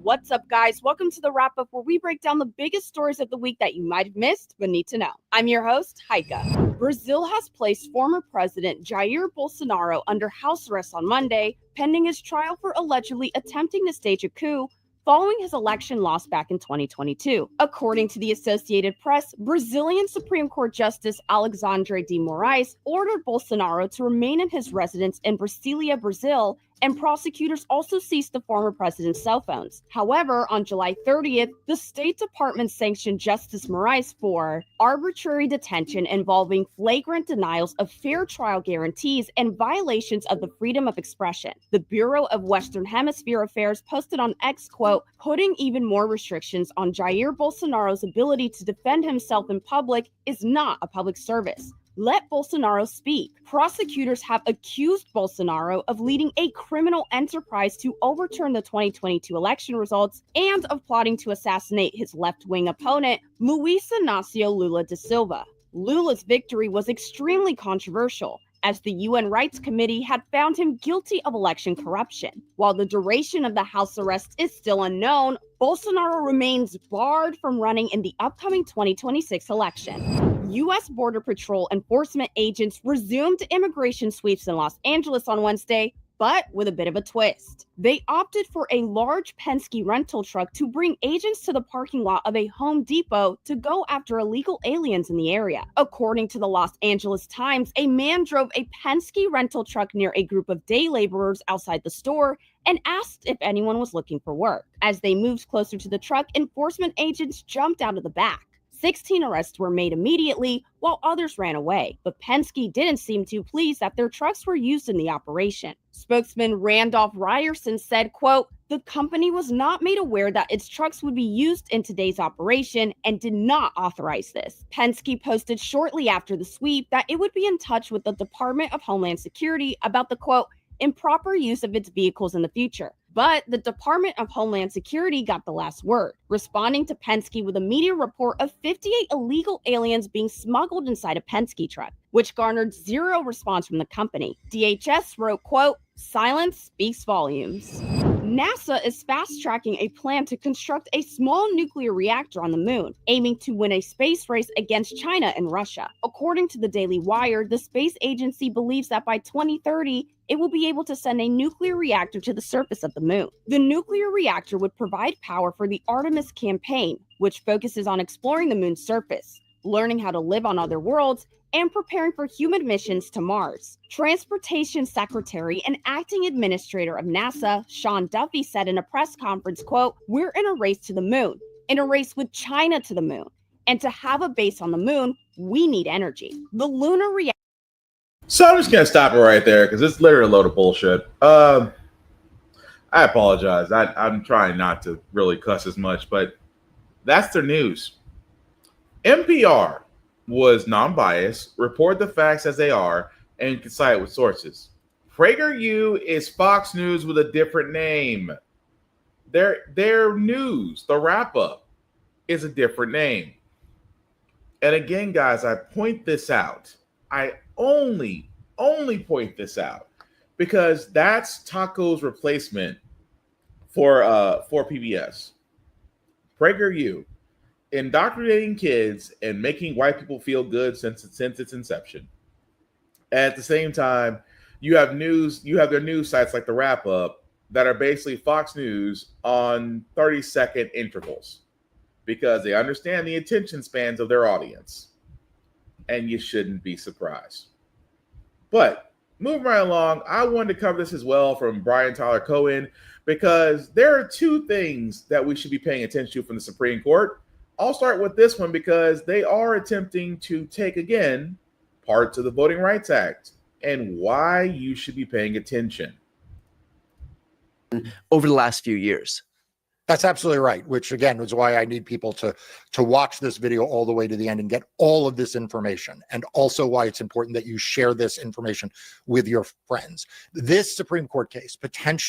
What's up, guys? Welcome to the wrap-up, where we break down the biggest stories of the week that you might have missed but need to know. I'm your host, Haika. Brazil has placed former President Jair Bolsonaro under house arrest on Monday, pending his trial for allegedly attempting to stage a coup following his election loss back in 2022. According to the Associated Press, Brazilian Supreme Court Justice Alexandre de Moraes ordered Bolsonaro to remain in his residence in Brasilia, Brazil, and prosecutors also seized the former president's cell phones. However, on July 30th, the State Department sanctioned Justice Moraes for arbitrary detention involving flagrant denials of fair trial guarantees and violations of the freedom of expression. The Bureau of Western Hemisphere Affairs posted on X, quote, putting even more restrictions on Jair Bolsonaro's ability to defend himself in public is not a public service. let Bolsonaro speak. Prosecutors have accused Bolsonaro of leading a criminal enterprise to overturn the 2022 election results and of plotting to assassinate his left-wing opponent, Luiz Inácio Lula da Silva. Lula's victory was extremely controversial, as the UN Rights Committee had found him guilty of election corruption. While the duration of the house arrest is still unknown, Bolsonaro remains barred from running in the upcoming 2026 election. U.S. Border Patrol enforcement agents resumed immigration sweeps in Los Angeles on Wednesday, but with a bit of a twist. They opted for a large Penske rental truck to bring agents to the parking lot of a Home Depot to go after illegal aliens in the area. According to the Los Angeles Times, a man drove a Penske rental truck near a group of day laborers outside the store and asked if anyone was looking for work. As they moved closer to the truck, enforcement agents jumped out of the back. 16 arrests were made immediately, while others ran away. But Penske didn't seem too pleased that their trucks were used in the operation. Spokesman Randolph Ryerson said, quote, "The company was not made aware that its trucks would be used in today's operation and did not authorize this." Penske posted shortly after the sweep that it would be in touch with the Department of Homeland Security about the, quote, "improper use of its vehicles in the future." But the Department of Homeland Security got the last word, responding to Penske with a media report of 58 illegal aliens being smuggled inside a Penske truck, which garnered zero response from the company. DHS wrote, quote, "Silence speaks volumes." NASA is fast-tracking a plan to construct a small nuclear reactor on the moon, aiming to win a space race against China and Russia. According to the Daily Wire, the space agency believes that by 2030, it will be able to send a nuclear reactor to the surface of the moon. The nuclear reactor would provide power for the Artemis campaign, which focuses on exploring the moon's surface, learning how to live on other worlds, and preparing for human missions to Mars. Transportation Secretary and Acting Administrator of NASA, Sean Duffy, said in a press conference, quote, "We're in a race to the moon, in a race with China to the moon. And to have a base on the moon, we need energy. The lunar reactor." So I'm just going to stop it right there because it's literally a load of bullshit. I apologize. I'm trying not to really cuss as much, but that's their news. NPR was non-biased, report the facts as they are, and can cite with sources. PragerU is Fox News with a different name. Their news, the wrap-up, is a different name. And again, guys, I point this out. I only point this out because that's Taco's replacement for PBS. PragerU, indoctrinating kids and making white people feel good since its inception. At the same time, you have their news sites like the Wrap Up that are basically Fox News on 30-second intervals because they understand the attention spans of their audience. And you shouldn't be surprised. But moving right along, I wanted to cover this as well from Brian Tyler Cohen because there are two things that we should be paying attention to from the Supreme Court. I'll start with this one because they are attempting to take, again, parts of the Voting Rights Act and why you should be paying attention. Over the last few years. That's absolutely right, which again is why I need people to watch this video all the way to the end and get all of this information, and also why it's important that you share this information with your friends. This Supreme Court case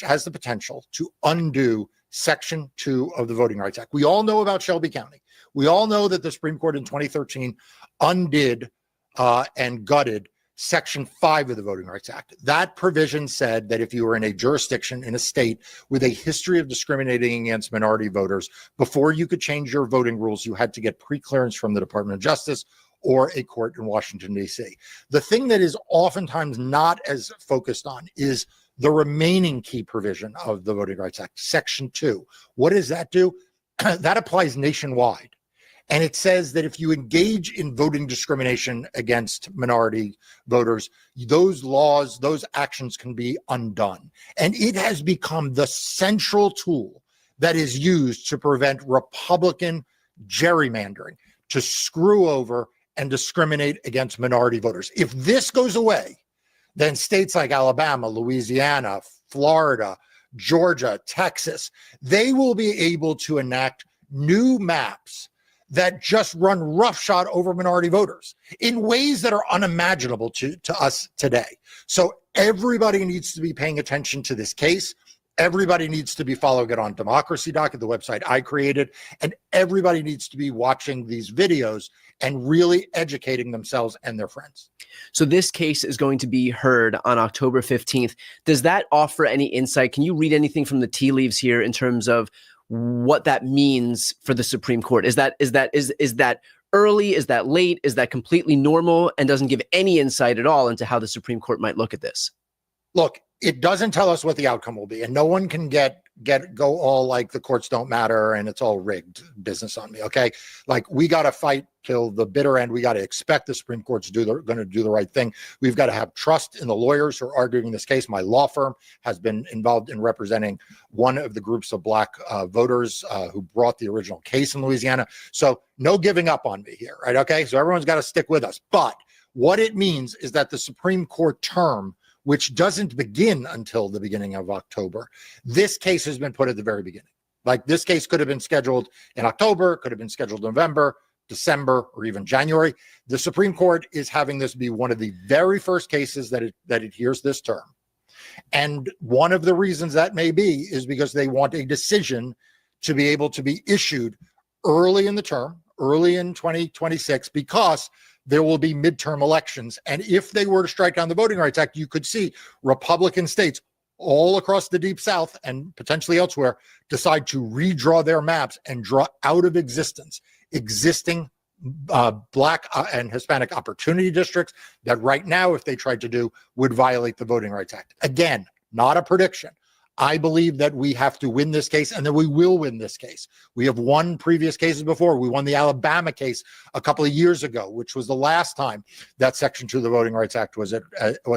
has the potential to undo Section 2 of the Voting Rights Act. We all know about Shelby County. We all know that the Supreme Court in 2013 undid and gutted Section 5 of the Voting Rights Act. That provision said that if you were in a jurisdiction in a state with a history of discriminating against minority voters, before you could change your voting rules, you had to get pre-clearance from the Department of Justice or a court in Washington, D.C. The thing that is oftentimes not as focused on is the remaining key provision of the Voting Rights Act, Section 2. What does that do? That applies nationwide. And it says that if you engage in voting discrimination against minority voters, those laws, those actions can be undone. And it has become the central tool that is used to prevent Republican gerrymandering, to screw over and discriminate against minority voters. If this goes away, then states like Alabama, Louisiana, Florida, Georgia, Texas, they will be able to enact new maps that just run roughshod over minority voters in ways that are unimaginable to us today. So everybody needs to be paying attention to this case. Everybody needs to be following it on Democracy Doc, the website I created, and everybody needs to be watching these videos and really educating themselves and their friends. So this case is going to be heard on October 15th. Does that offer any insight? Can you read anything from the tea leaves here in terms of what that means for the Supreme Court? Is that early? Is that late? Is that completely normal and doesn't give any insight at all into how the Supreme Court might look at this? Look, it doesn't tell us what the outcome will be, and no one can go all like the courts don't matter and it's all rigged business on me. Okay, like we got to fight till the bitter end. We got to expect the Supreme Court's going to do the right thing. We've got to have trust in the lawyers who are arguing this case. My law firm has been involved in representing one of the groups of Black voters who brought the original case in Louisiana. So no giving up on me here, right? Okay, so everyone's got to stick with us. But what it means is that the Supreme Court term, which doesn't begin until the beginning of October, this case has been put at the very beginning. Like this case could have been scheduled in October, could have been scheduled in November, December, or even January. The Supreme Court is having this be one of the very first cases that it hears this term. And one of the reasons that may be is because they want a decision to be able to be issued early in the term, early in 2026, because there will be midterm elections. And if they were to strike down the Voting Rights Act, you could see Republican states all across the Deep South and potentially elsewhere decide to redraw their maps and draw out of existence existing Black and Hispanic opportunity districts that right now, if they tried to do, would violate the Voting Rights Act. Again, not a prediction. I believe that we have to win this case and that we will win this case. We have won previous cases before. We won the Alabama case a couple of years ago, which was the last time that Section 2 of the Voting Rights Act was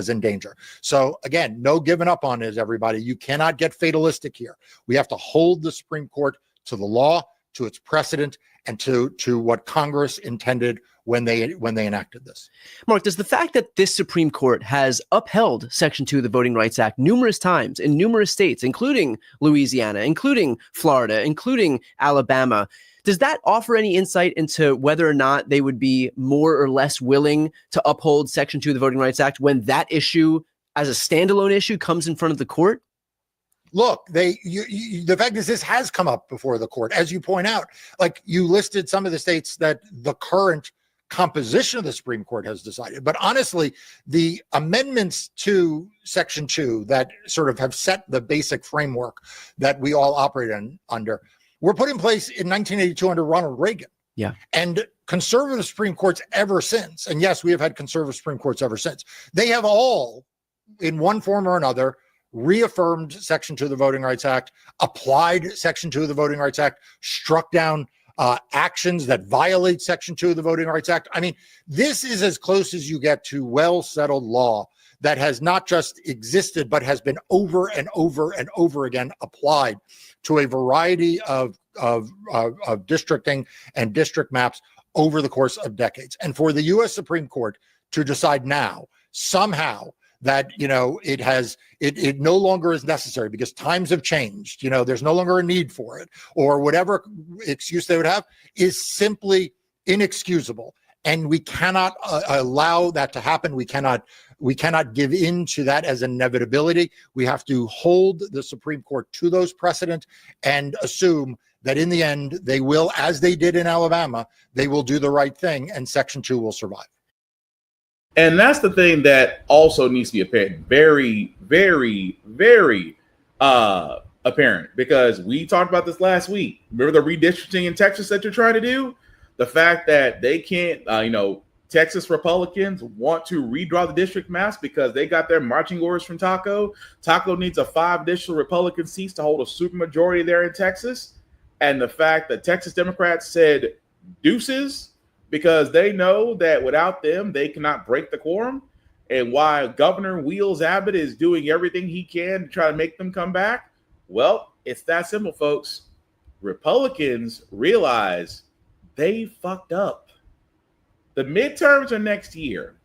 in danger. So again, no giving up on it, everybody. You cannot get fatalistic here. We have to hold the Supreme Court to the law, to its precedent, and to what Congress intended when they enacted this. Mark, does the fact that this Supreme Court has upheld Section 2 of the Voting Rights Act numerous times in numerous states, including Louisiana, including Florida, including Alabama, does that offer any insight into whether or not they would be more or less willing to uphold Section 2 of the Voting Rights Act when that issue as a standalone issue comes in front of the court? Look, the fact is this has come up before the court, as you point out. Like you listed some of the states that the current composition of the Supreme Court has decided. But honestly, the amendments to Section 2 that sort of have set the basic framework that we all operate under were put in place in 1982 under Ronald Reagan. Yeah. And conservative Supreme Courts ever since, and yes, we have had conservative Supreme Courts ever since, they have all, in one form or another, reaffirmed Section 2 of the Voting Rights Act, applied Section 2 of the Voting Rights Act, struck down actions that violate Section 2 of the Voting Rights Act. I mean, this is as close as you get to well-settled law that has not just existed, but has been over and over and over again applied to a variety of districting and district maps over the course of decades. And for the U.S. Supreme Court to decide now, somehow, that, you know, it no longer is necessary because times have changed, you know, there's no longer a need for it, or whatever excuse they would have, is simply inexcusable. And we cannot allow that to happen. We cannot give in to that as an inevitability. We have to hold the Supreme Court to those precedent and assume that in the end, they will, as they did in Alabama, they will do the right thing and Section 2 will survive. And that's the thing that also needs to be apparent, very, very, very apparent, because we talked about this last week. Remember the redistricting in Texas that you're trying to do? The fact that they can't, Texas Republicans want to redraw the district maps because they got their marching orders from Taco. Taco needs a 5 additional Republican seats to hold a supermajority there in Texas. And the fact that Texas Democrats said deuces, because they know that without them, they cannot break the quorum. And why Governor Wheels Abbott is doing everything he can to try to make them come back. Well, it's that simple, folks. Republicans realize they fucked up. The midterms are next year.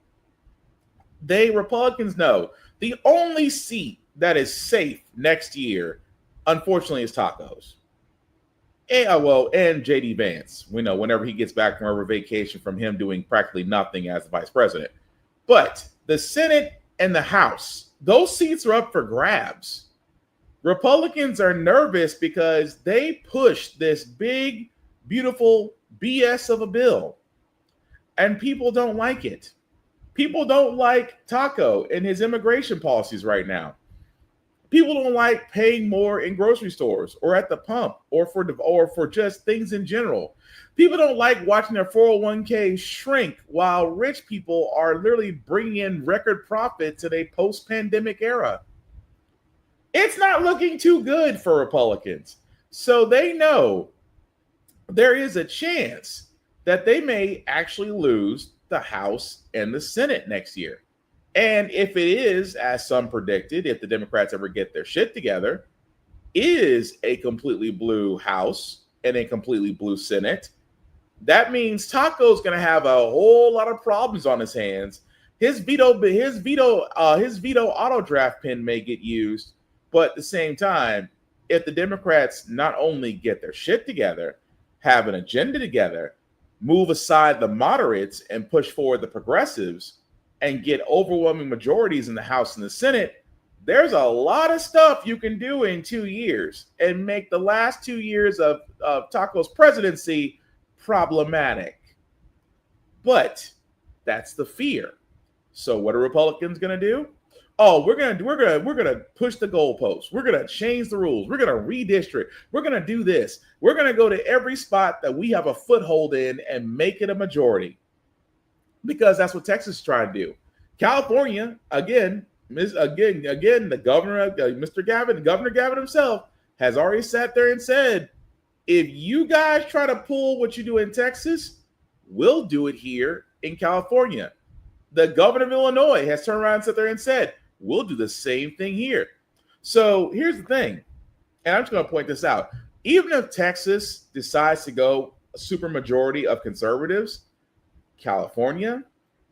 Republicans know the only seat that is safe next year, unfortunately, is Tacos. And JD Vance. We know whenever he gets back from our vacation from him doing practically nothing as the vice president. But the Senate and the House, those seats are up for grabs. Republicans are nervous because they pushed this big, beautiful BS of a bill, and people don't like it. People don't like Taco and his immigration policies right now. People don't like paying more in grocery stores or at the pump or for just things in general. People don't like watching their 401k shrink while rich people are literally bringing in record profits in a post-pandemic era. It's not looking too good for Republicans. So they know there is a chance that they may actually lose the House and the Senate next year. And if it is, as some predicted, if the Democrats ever get their shit together, is a completely blue House and a completely blue Senate, that means Taco's going to have a whole lot of problems on his hands. His veto auto draft pen may get used, but at the same time, if the Democrats not only get their shit together, have an agenda together, move aside the moderates and push forward the progressives, and get overwhelming majorities in the House and the Senate, there's a lot of stuff you can do in 2 years and make the last 2 years of Taco's presidency problematic. But that's the fear. So what are Republicans going to do? Oh, we're gonna push the goalposts. We're gonna change the rules. We're gonna redistrict. We're gonna do this. We're gonna go to every spot that we have a foothold in and make it a majority. Because that's what Texas is trying to do. California, again, the governor, Governor Gavin himself has already sat there and said, if you guys try to pull what you do in Texas, we'll do it here in California. The governor of Illinois has turned around and sat there and said, we'll do the same thing here. So here's the thing, and I'm just going to point this out. Even if Texas decides to go a supermajority of conservatives, California,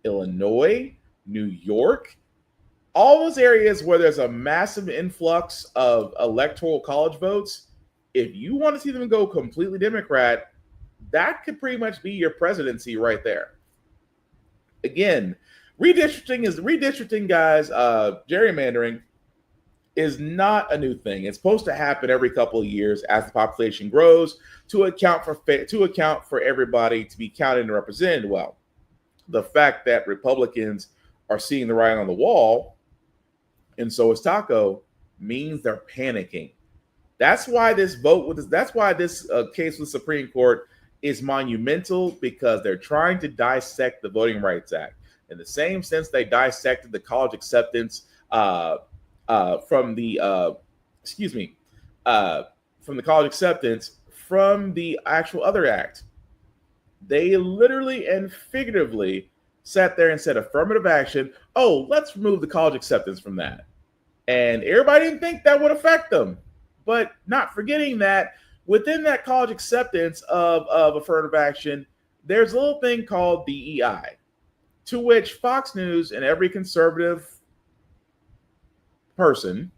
Illinois, New York, all those areas where there's a massive influx of electoral college votes, if you want to see them go completely Democrat, that could pretty much be your presidency right there. Again, redistricting, guys. Gerrymandering is not a new thing. It's supposed to happen every couple of years as the population grows to account for everybody to be counted and represented well. The fact that Republicans are seeing the writing on the wall, and so is Taco, means they're panicking. That's why this case with the Supreme Court is monumental, because they're trying to dissect the Voting Rights Act in the same sense they dissected the college acceptance from the college acceptance from the actual other act. They literally and figuratively sat there and said affirmative action. Oh, let's remove the college acceptance from that. And everybody didn't think that would affect them. But not forgetting that within that college acceptance of affirmative action, there's a little thing called DEI, to which Fox News and every conservative person,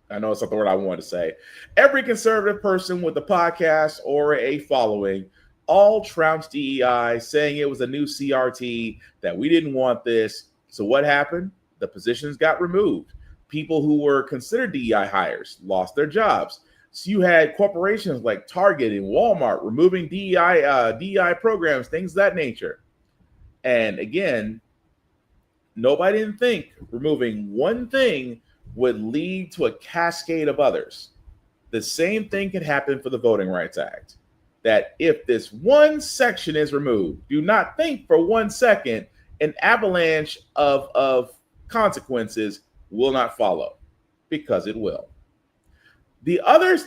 I know it's not the word I want to say, every conservative person with a podcast or a following all trounced DEI, saying it was a new CRT, that we didn't want this. So what happened? The positions got removed. People who were considered DEI hires lost their jobs. So you had corporations like Target and Walmart removing DEI programs, things of that nature. And again, nobody didn't think removing one thing would lead to a cascade of others. The same thing can happen for the Voting Rights Act. That if this one section is removed, do not think for 1 second an avalanche of consequences will not follow, because it will. The other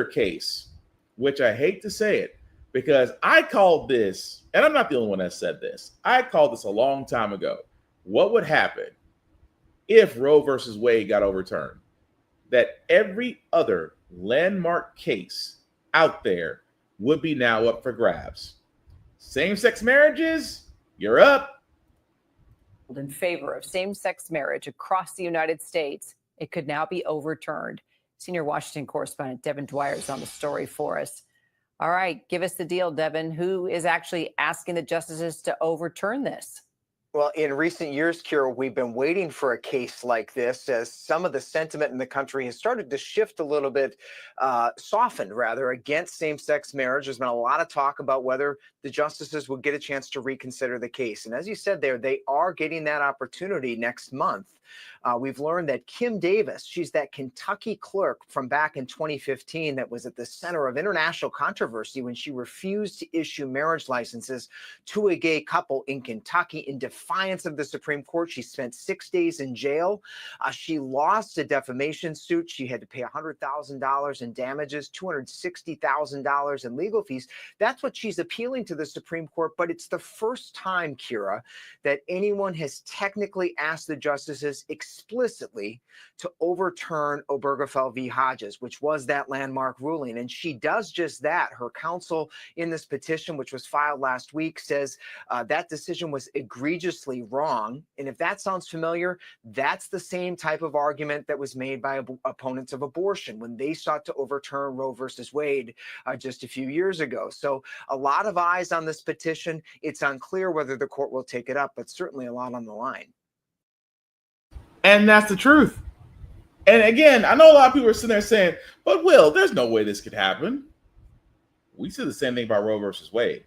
case, which I hate to say it, because I called this, and I'm not the only one that said this, I called this a long time ago. What would happen if Roe versus Wade got overturned? That every other landmark case out there would be now up for grabs. Same-sex marriages, you're up. In favor of same-sex marriage across the United States, it could now be overturned. Senior Washington correspondent Devin Dwyer is on the story for us. All right, give us the deal, Devin. Who is actually asking the justices to overturn this? Well, in recent years, Kira, we've been waiting for a case like this as some of the sentiment in the country has started to shift a little bit, softened rather, against same-sex marriage. There's been a lot of talk about whether the justices will get a chance to reconsider the case. And as you said there, they are getting that opportunity next month. We've learned that Kim Davis, she's that Kentucky clerk from back in 2015 that was at the center of international controversy when she refused to issue marriage licenses to a gay couple in Kentucky in defiance of the Supreme Court. She spent 6 days in jail. She lost a defamation suit. She had to pay $100,000 in damages, $260,000 in legal fees. That's what she's appealing to the Supreme Court. But it's the first time, Kira, that anyone has technically asked the justices explicitly to overturn Obergefell v. Hodges, which was that landmark ruling. And she does just that. Her counsel in this petition, which was filed last week, says that decision was egregiously wrong. And if that sounds familiar, that's the same type of argument that was made by opponents of abortion when they sought to overturn Roe versus Wade just a few years ago. So a lot of eyes on this petition. It's unclear whether the court will take it up, but certainly a lot on the line. And that's the truth. And again, I know a lot of people are sitting there saying, but Will, there's no way this could happen. We said the same thing about Roe versus Wade.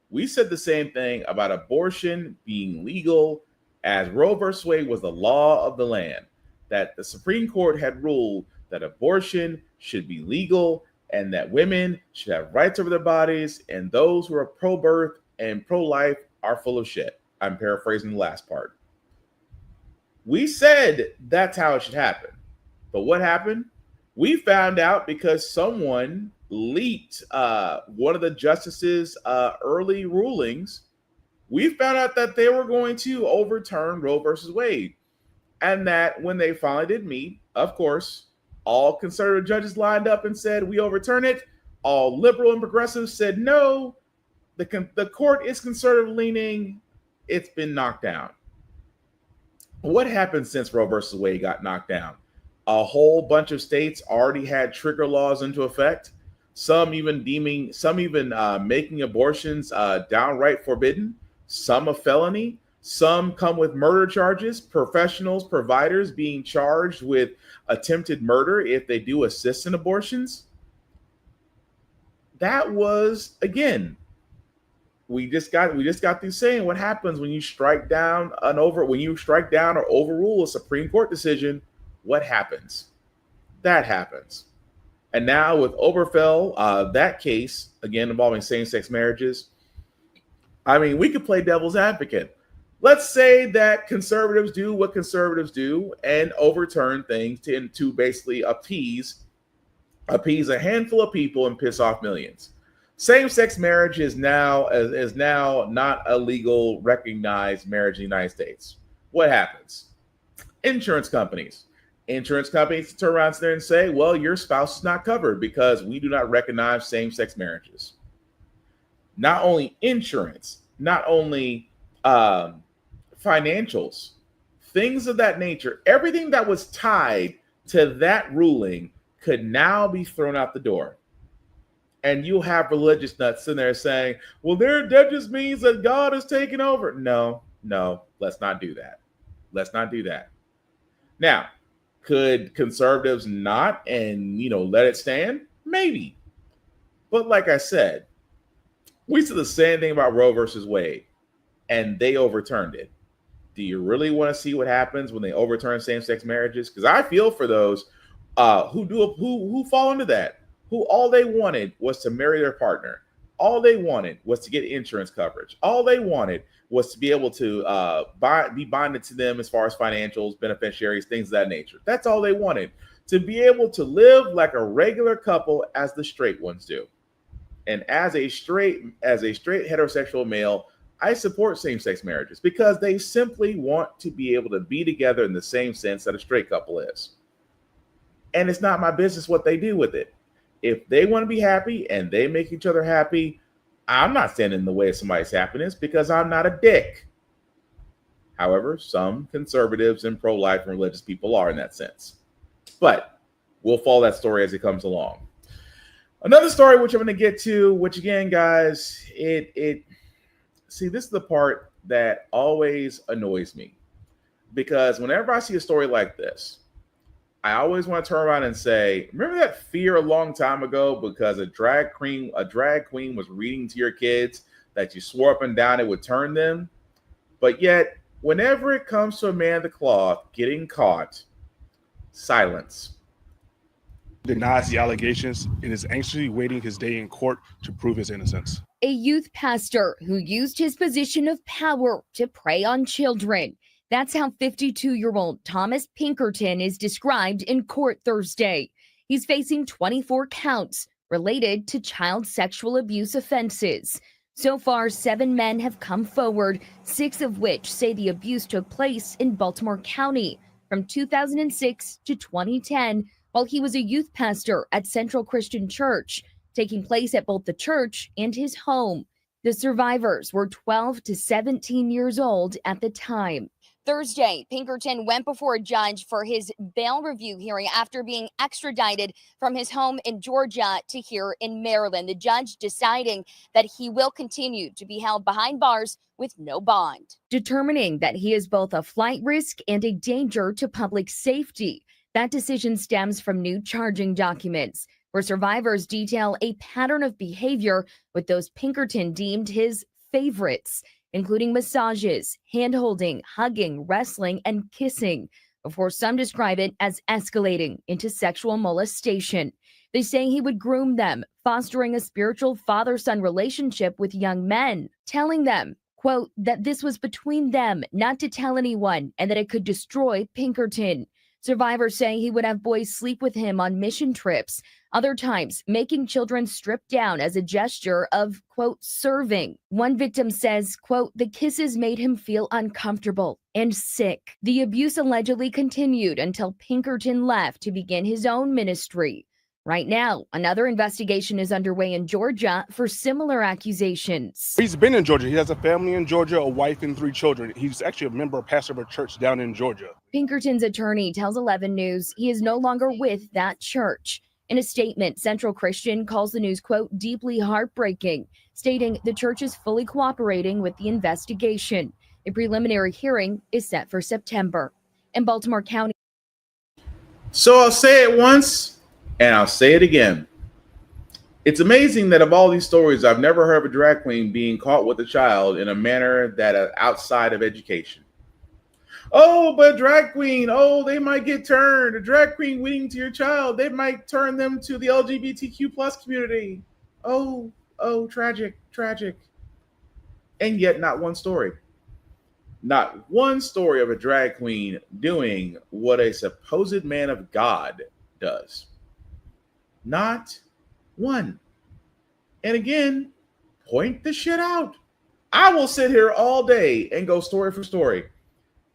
We said the same thing about abortion being legal as Roe versus Wade was the law of the land, that the Supreme Court had ruled that abortion should be legal and that women should have rights over their bodies, and those who are pro-birth and pro-life are full of shit. I'm paraphrasing the last part. We said that's how it should happen. But what happened? We found out because someone leaked one of the justices' early rulings. We found out that they were going to overturn Roe versus Wade. And that when they finally did meet, of course, all conservative judges lined up and said, we overturn it. All liberal and progressive said, no, the court is conservative leaning. It's been knocked down. What happened since Roe versus Wade got knocked down? A whole bunch of states already had trigger laws into effect. Some even making abortions downright forbidden. Some a felony. Some come with murder charges. Professionals, providers being charged with attempted murder if they do assist in abortions. That was, again, we just got through saying what happens when you strike down or overrule a Supreme Court decision. What happens? That happens. And now with Obergefell, that case, again, involving same-sex marriages, I mean, we could play devil's advocate. Let's say that conservatives do what conservatives do and overturn things to basically appease a handful of people and piss off millions. Same-sex marriage is now not a legal recognized marriage in the United States. What happens? Insurance companies turn around there and say, well, your spouse is not covered because we do not recognize same-sex marriages. Not only insurance, not only financials, things of that nature, everything that was tied to that ruling could now be thrown out the door. And you'll have religious nuts in there saying, well, that just means that God is taking over. No, let's not do that. Let's not do that. Now, could conservatives not and, let it stand? Maybe. But like I said, we said the same thing about Roe versus Wade, and they overturned it. Do you really want to see what happens when they overturn same-sex marriages? Because I feel for those who fall into that, who all they wanted was to marry their partner. All they wanted was to get insurance coverage. All they wanted was to be able to be bonded to them as far as financials, beneficiaries, things of that nature. That's all they wanted, to be able to live like a regular couple as the straight ones do. And as a straight heterosexual male, I support same-sex marriages because they simply want to be able to be together in the same sense that a straight couple is. And it's not my business what they do with it. If they want to be happy and they make each other happy, I'm not standing in the way of somebody's happiness because I'm not a dick. However, some conservatives and pro-life and religious people are in that sense. But we'll follow that story as it comes along. Another story which I'm going to get to, which again, guys, see, this is the part that always annoys me, because whenever I see a story like this, I always want to turn around and say, remember that fear a long time ago because a drag queen was reading to your kids that you swore up and down it would turn them? But yet, whenever it comes to a man of the cloth getting caught, silence. Denies the allegations and is anxiously waiting his day in court to prove his innocence. A youth pastor who used his position of power to prey on children. That's how 52-year-old Thomas Pinkerton is described in court Thursday. He's facing 24 counts related to child sexual abuse offenses. So far, 7 men have come forward, 6 of which say the abuse took place in Baltimore County from 2006 to 2010 while he was a youth pastor at Central Christian Church, taking place at both the church and his home. The survivors were 12 to 17 years old at the time. Thursday, Pinkerton went before a judge for his bail review hearing after being extradited from his home in Georgia to here in Maryland. The judge deciding that he will continue to be held behind bars with no bond, determining that he is both a flight risk and a danger to public safety. That decision stems from new charging documents, where survivors detail a pattern of behavior with those Pinkerton deemed his favorites, including massages, hand-holding, hugging, wrestling, and kissing, before some describe it as escalating into sexual molestation. They say he would groom them, fostering a spiritual father-son relationship with young men, telling them, quote, that this was between them, not to tell anyone, and that it could destroy Pinkerton. Survivors say he would have boys sleep with him on mission trips, other times making children strip down as a gesture of, quote, serving. One victim says, quote, the kisses made him feel uncomfortable and sick. The abuse allegedly continued until Pinkerton left to begin his own ministry. Right now, another investigation is underway in Georgia for similar accusations. He's been in Georgia. He has a family in Georgia, a wife and 3 children. He's actually a member of pastor of a church down in Georgia. Pinkerton's attorney tells 11 News he is no longer with that church. In a statement, Central Christian calls the news, quote, deeply heartbreaking, stating the church is fully cooperating with the investigation. A preliminary hearing is set for September. In Baltimore County. So I'll say it once, and I'll say it again. It's amazing that of all these stories, I've never heard of a drag queen being caught with a child in a manner that is outside of education. Oh, but drag queen, oh, they might get turned. A drag queen weaning to your child, they might turn them to the LGBTQ plus community. Oh, tragic. And yet not one story. Not one story of a drag queen doing what a supposed man of God does. Not one. And again, point the shit out. I will sit here all day and go story for story.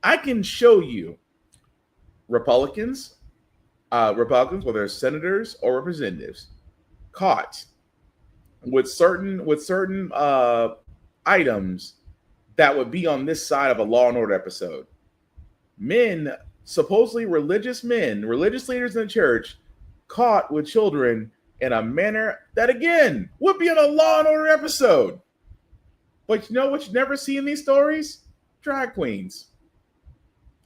I can show you Republicans, whether it's senators or representatives, caught with certain items that would be on this side of a Law and Order episode. Men, supposedly religious men, religious leaders in the church, caught with children in a manner that, again, would be on a Law and Order episode. But you know what you never see in these stories? Drag queens.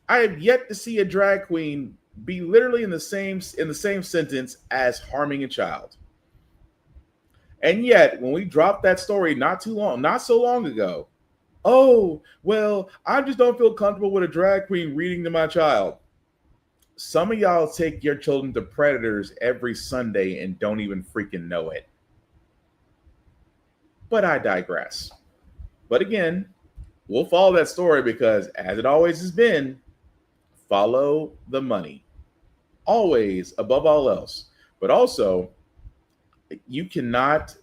I have yet to see a drag queen be literally in the same sentence as harming a child. And yet, when we dropped that story not so long ago, oh, well, I just don't feel comfortable with a drag queen reading to my child. Some of y'all take your children to Predators every Sunday and don't even freaking know it. But I digress. But again, we'll follow that story because, as it always has been, follow the money. Always, above all else. But also, you cannot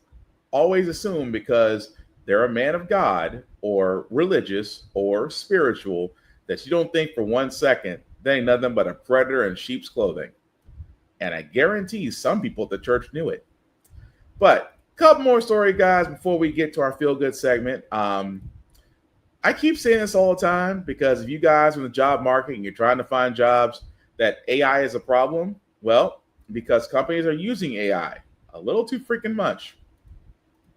always assume because they're a man of God or religious or spiritual that you don't think for 1 second they ain't nothing but a predator in sheep's clothing. And I guarantee some people at the church knew it. But a couple more story, guys, before we get to our feel-good segment. I keep saying this all the time because if you guys are in the job market and you're trying to find jobs that AI is a problem, well, because companies are using AI a little too freaking much.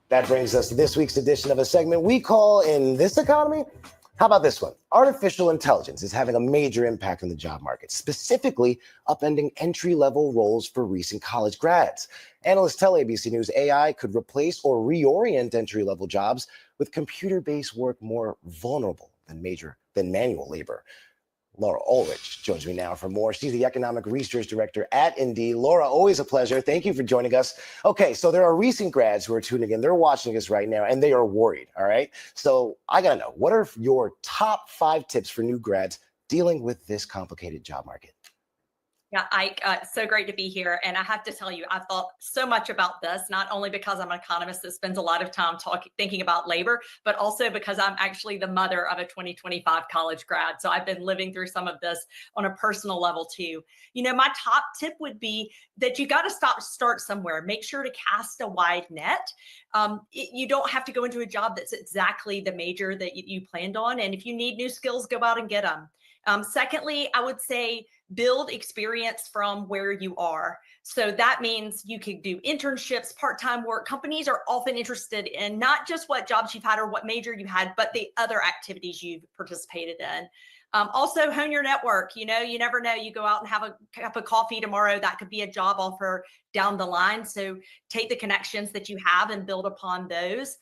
That brings us to this week's edition of a segment we call In This Economy. How about this one? Artificial intelligence is having a major impact on the job market, specifically upending entry-level roles for recent college grads. Analysts tell ABC News AI could replace or reorient entry-level jobs with computer-based work more vulnerable than manual labor. Laura Ulrich joins me now for more. She's the Economic Research Director at Indeed. Laura, always a pleasure. Thank you for joining us. Okay, so there are recent grads who are tuning in. They're watching us right now, and they are worried, all right? So I got to know, what are your top 5 tips for new grads dealing with this complicated job market? Yeah, Ike, so great to be here. And I have to tell you, I've thought so much about this, not only because I'm an economist that spends a lot of time thinking about labor, but also because I'm actually the mother of a 2025 college grad. So I've been living through some of this on a personal level too. You know, my top tip would be that you got to start somewhere. Make sure to cast a wide net. You don't have to go into a job that's exactly the major that you planned on. And if you need new skills, go out and get them. Secondly, I would say build experience from where you are. So that means you could do internships, part-time work. Companies are often interested in not just what jobs you've had or what major you had, but the other activities you've participated in. Also hone your network. You know, you never know. You go out and have a cup of coffee tomorrow. That could be a job offer down the line. So take the connections that you have and build upon those.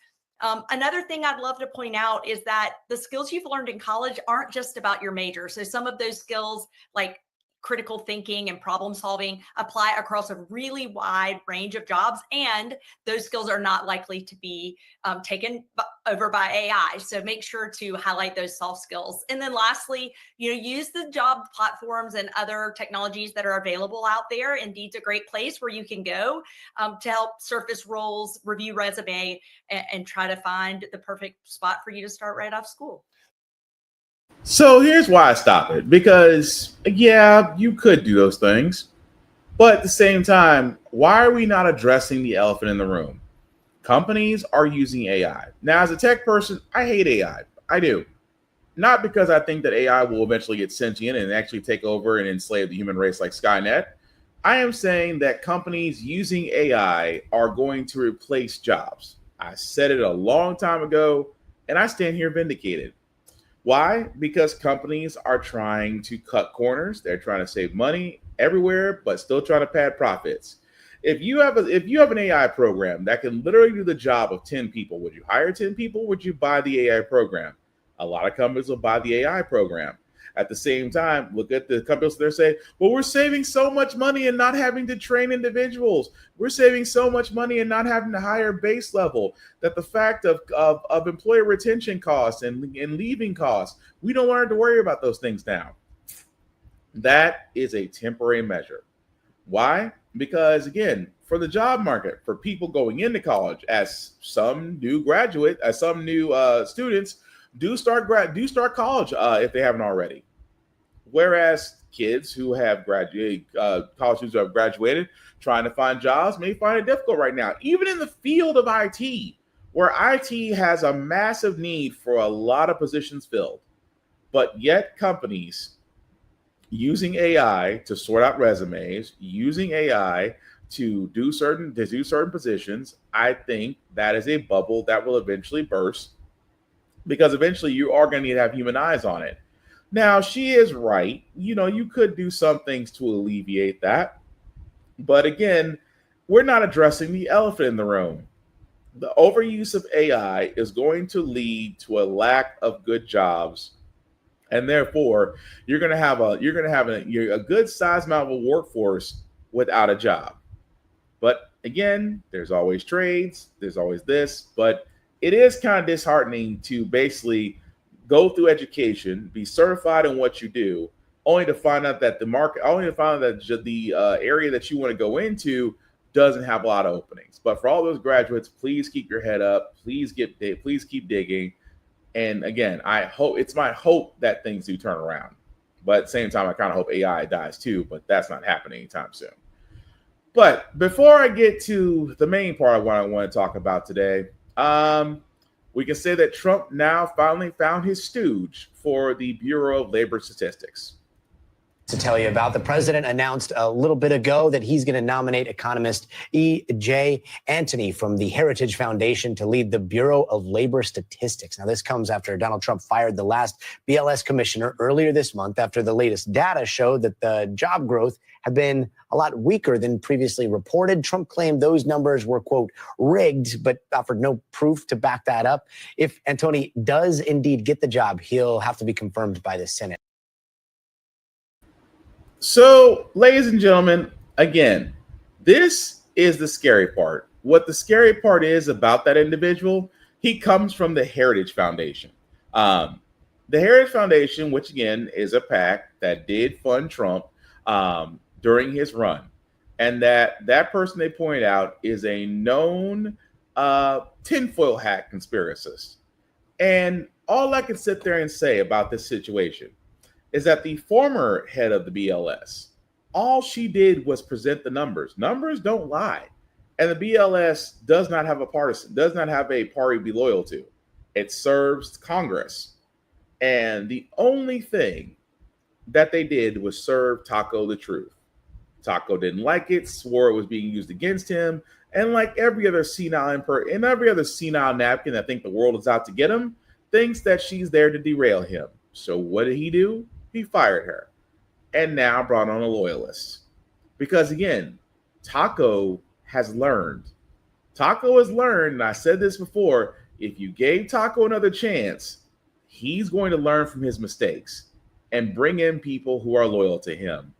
Another thing I'd love to point out is that the skills you've learned in college aren't just about your major. So some of those skills like critical thinking and problem solving apply across a really wide range of jobs. And those skills are not likely to be taken over by AI. So make sure to highlight those soft skills. And then lastly, you know, use the job platforms and other technologies that are available out there. Indeed's a great place where you can go to help surface roles, review resume, and try to find the perfect spot for you to start right off school. So here's why I stop it. Because, yeah, you could do those things. But at the same time, why are we not addressing the elephant in the room? Companies are using AI. Now, as a tech person, I hate AI. I do. Not because I think that AI will eventually get sentient and actually take over and enslave the human race like Skynet. I am saying that companies using AI are going to replace jobs. I said it a long time ago, and I stand here vindicated. Why? Because companies are trying to cut corners. They're trying to save money everywhere, but still trying to pad profits. If you have an AI program that can literally do the job of 10 people, would you hire 10 people? Would you buy the AI program? A lot of companies will buy the AI program. At the same time, look at the companies, they're saying, well, we're saving so much money and not having to train individuals. We're saving so much money and not having to hire base level, that the fact of employee retention costs and leaving costs, we don't have to worry about those things now. That is a temporary measure. Why? Because again, for the job market, for people going into college, as some new students do start college if they haven't already. Whereas kids who have graduated, college students who have graduated, trying to find jobs may find it difficult right now. Even in the field of IT, where IT has a massive need for a lot of positions filled, but yet companies using AI to sort out resumes, using AI to do certain positions, I think that is a bubble that will eventually burst, because eventually you are going to need to have human eyes on it. Now, she is right. You know, you could do some things to alleviate that. But again, we're not addressing the elephant in the room. The overuse of AI is going to lead to a lack of good jobs. And therefore, you're going to have a good size amount of a workforce without a job. But again, there's always trades, there's always this, but it is kind of disheartening to basically go through education, be certified in what you do, only to find out that the area that you want to go into doesn't have a lot of openings. But for all those graduates, please keep your head up. Please keep digging. And again, it's my hope that things do turn around. But at the same time, I kind of hope AI dies too, but that's not happening anytime soon. But before I get to the main part of what I want to talk about today, we can say that Trump now finally found his stooge for the Bureau of Labor Statistics. To tell you about. The president announced a little bit ago that he's going to nominate economist E.J. Antony from the Heritage Foundation to lead the Bureau of Labor Statistics. Now, this comes after Donald Trump fired the last BLS commissioner earlier this month after the latest data showed that the job growth had been a lot weaker than previously reported. Trump claimed those numbers were, quote, rigged, but offered no proof to back that up. If Antony does indeed get the job, he'll have to be confirmed by the Senate. So, ladies and gentlemen, again, this is the scary part. What the scary part is about that individual, he comes from the Heritage Foundation. The Heritage Foundation, which again is a PAC that did fund Trump during his run. And that person they pointed out is a known tinfoil hat conspiracist. And all I can sit there and say about this situation is that the former head of the BLS, all she did was present the numbers. Numbers don't lie. And the BLS does not have a partisan, does not have a party to be loyal to. It serves Congress. And the only thing that they did was serve Taco the truth. Taco didn't like it, swore it was being used against him. And like every other senile and every other senile napkin that think the world is out to get him, thinks that she's there to derail him. So what did he do? He fired her and now brought on a loyalist. Because again, Taco has learned. Taco has learned, and I said this before, if you gave Taco another chance, he's going to learn from his mistakes and bring in people who are loyal to him.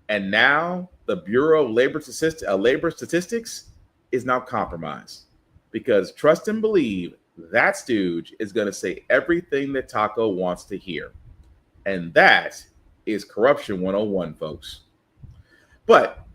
And now the Bureau of Labor Statistics is now compromised because trust and believe that stooge is going to say everything that Taco wants to hear. And that is corruption 101, folks. But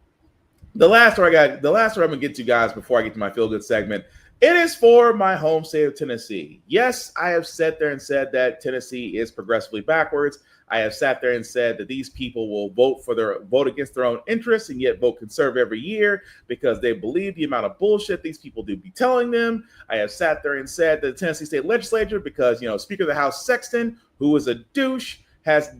the last story I'm going to get to, guys, before I get to my feel-good segment, it is for my home state of Tennessee. Yes, I have sat there and said that Tennessee is progressively backwards. I have sat there and said that these people will vote against their own interests and yet vote conservative every year because they believe the amount of bullshit these people do be telling them. I have sat there and said that the Tennessee State Legislature, because Speaker of the House Sexton, who is a douche, has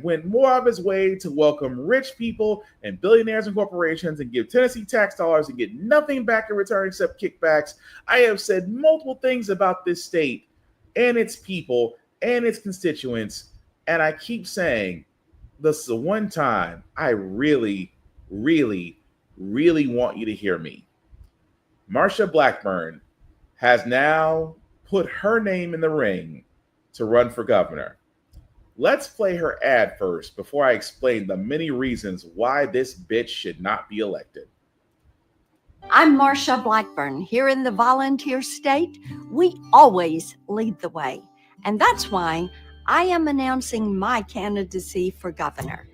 went more of his way to welcome rich people and billionaires and corporations and give Tennessee tax dollars and get nothing back in return except kickbacks. I have said multiple things about this state and its people and its constituents. And I keep saying, this is the one time I really, really, really want you to hear me. Marsha Blackburn has now put her name in the ring to run for governor. Let's play her ad first before I explain the many reasons why this bitch should not be elected. I'm Marsha Blackburn. Here in the volunteer state, we always lead the way. And that's why I am announcing my candidacy for governor.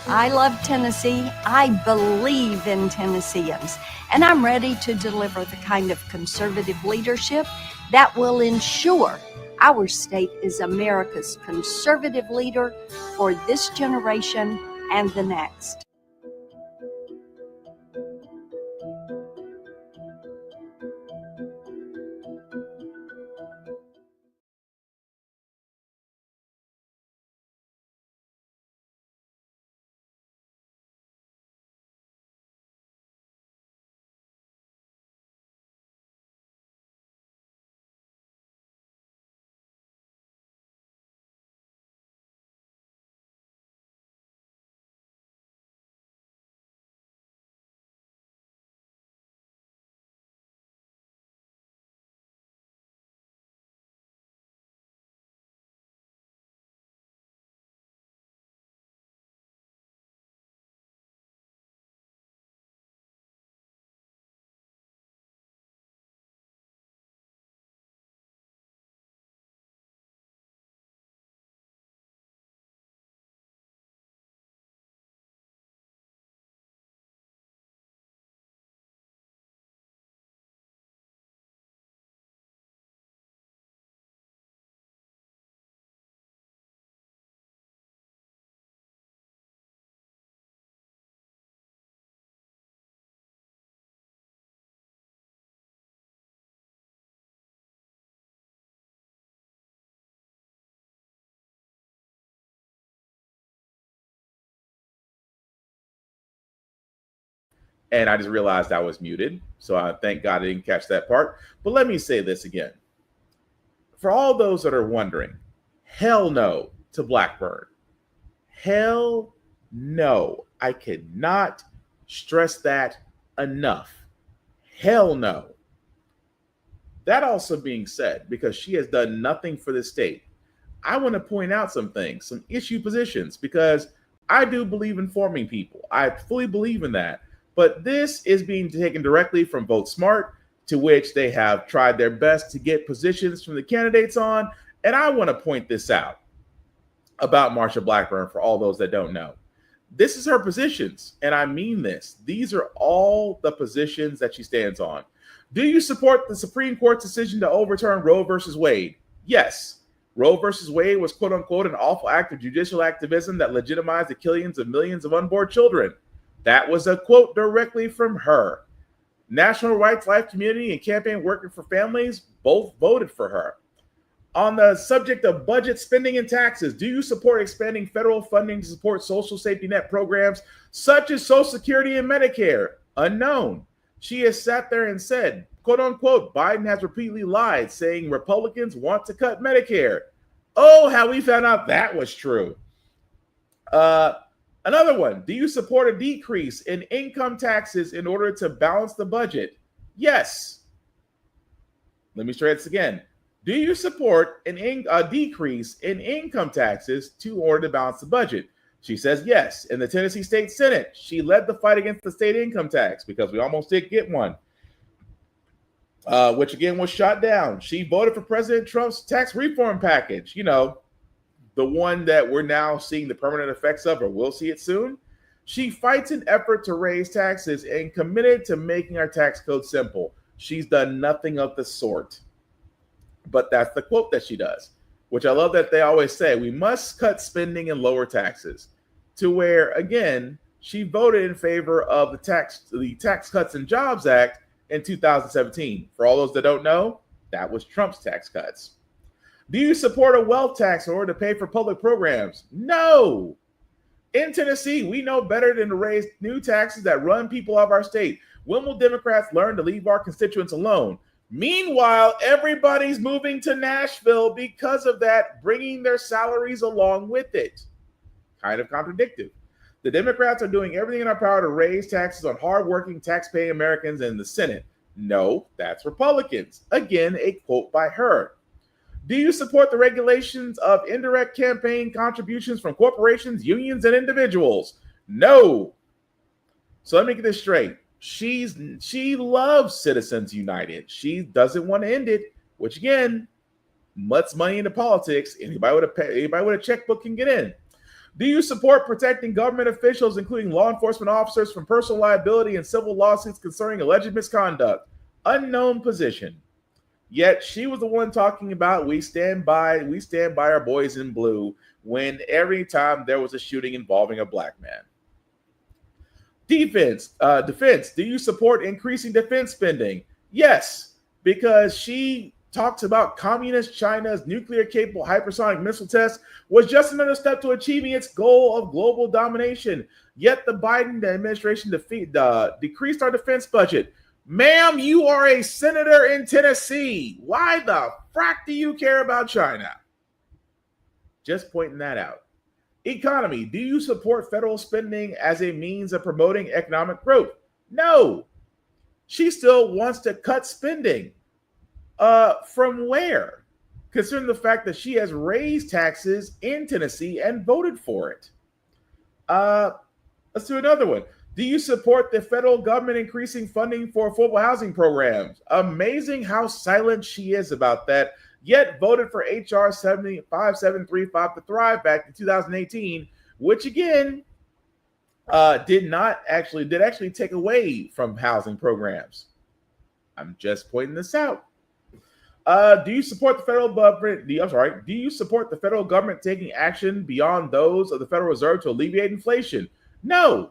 I love Tennessee. I believe in Tennesseans. And I'm ready to deliver the kind of conservative leadership that will ensure our state is America's conservative leader for this generation and the next. And I just realized I was muted. So I thank God I didn't catch that part. But let me say this again. For all those that are wondering, hell no to Blackburn. Hell no. I cannot stress that enough. Hell no. That also being said, because she has done nothing for the state, I want to point out some things, some issue positions, because I do believe in forming people. I fully believe in that. But this is being taken directly from Vote Smart, to which they have tried their best to get positions from the candidates on. And I want to point this out about Marsha Blackburn for all those that don't know. This is her positions, and I mean this. These are all the positions that she stands on. Do you support the Supreme Court's decision to overturn Roe versus Wade? Yes. Roe versus Wade was quote unquote an awful act of judicial activism that legitimized the killings of millions of unborn children. That was a quote directly from her. National Rights Life Community and Campaign Working for Families both voted for her. On the subject of budget spending and taxes, do you support expanding federal funding to support social safety net programs such as Social Security and Medicare? Unknown. She has sat there and said, quote unquote, Biden has repeatedly lied, saying Republicans want to cut Medicare. Oh, how we found out that was true. Another one, do you support a decrease in income taxes in order to balance the budget? Yes. Let me try this again. Do you support a decrease in income taxes in order to balance the budget? She says yes. In the Tennessee State Senate, she led the fight against the state income tax because we almost did get one, which again was shot down. She voted for President Trump's tax reform package, you know, the one that we're now seeing the permanent effects of, or we'll see it soon. She fights an effort to raise taxes and committed to making our tax code simple. She's done nothing of the sort. But that's the quote that she does, which I love that they always say, we must cut spending and lower taxes, to where, again, she voted in favor of the Tax Cuts and Jobs Act in 2017. For all those that don't know, that was Trump's tax cuts. Do you support a wealth tax in order to pay for public programs? No. In Tennessee, we know better than to raise new taxes that run people out of our state. When will Democrats learn to leave our constituents alone? Meanwhile, everybody's moving to Nashville because of that, bringing their salaries along with it. Kind of contradictory. The Democrats are doing everything in our power to raise taxes on hardworking, tax-paying Americans in the Senate. No, that's Republicans. Again, a quote by her. Do you support the regulations of indirect campaign contributions from corporations, unions, and individuals? No. So let me get this straight. She loves Citizens United. She doesn't want to end it, which again, much money into politics. Anybody with a checkbook can get in. Do you support protecting government officials, including law enforcement officers, from personal liability and civil lawsuits concerning alleged misconduct? Unknown position. Yet she was the one talking about we stand by our boys in blue when every time there was a shooting involving a black man. Defense. Do you support increasing defense spending? Yes, because she talks about communist China's nuclear-capable hypersonic missile test was just another step to achieving its goal of global domination. Yet the Biden administration decreased our defense budget. Ma'am, you are a senator in Tennessee. Why the frack do you care about China? Just pointing that out. Economy. Do you support federal spending as a means of promoting economic growth? No. She still wants to cut spending. From where? Considering the fact that she has raised taxes in Tennessee and voted for it. Let's do another one. Do you support the federal government increasing funding for affordable housing programs? Amazing how silent she is about that, yet voted for HR 5735 to Thrive back in 2018, which again did actually take away from housing programs. I'm just pointing this out. Do you support the federal government? Do you support the federal government taking action beyond those of the Federal Reserve to alleviate inflation? No.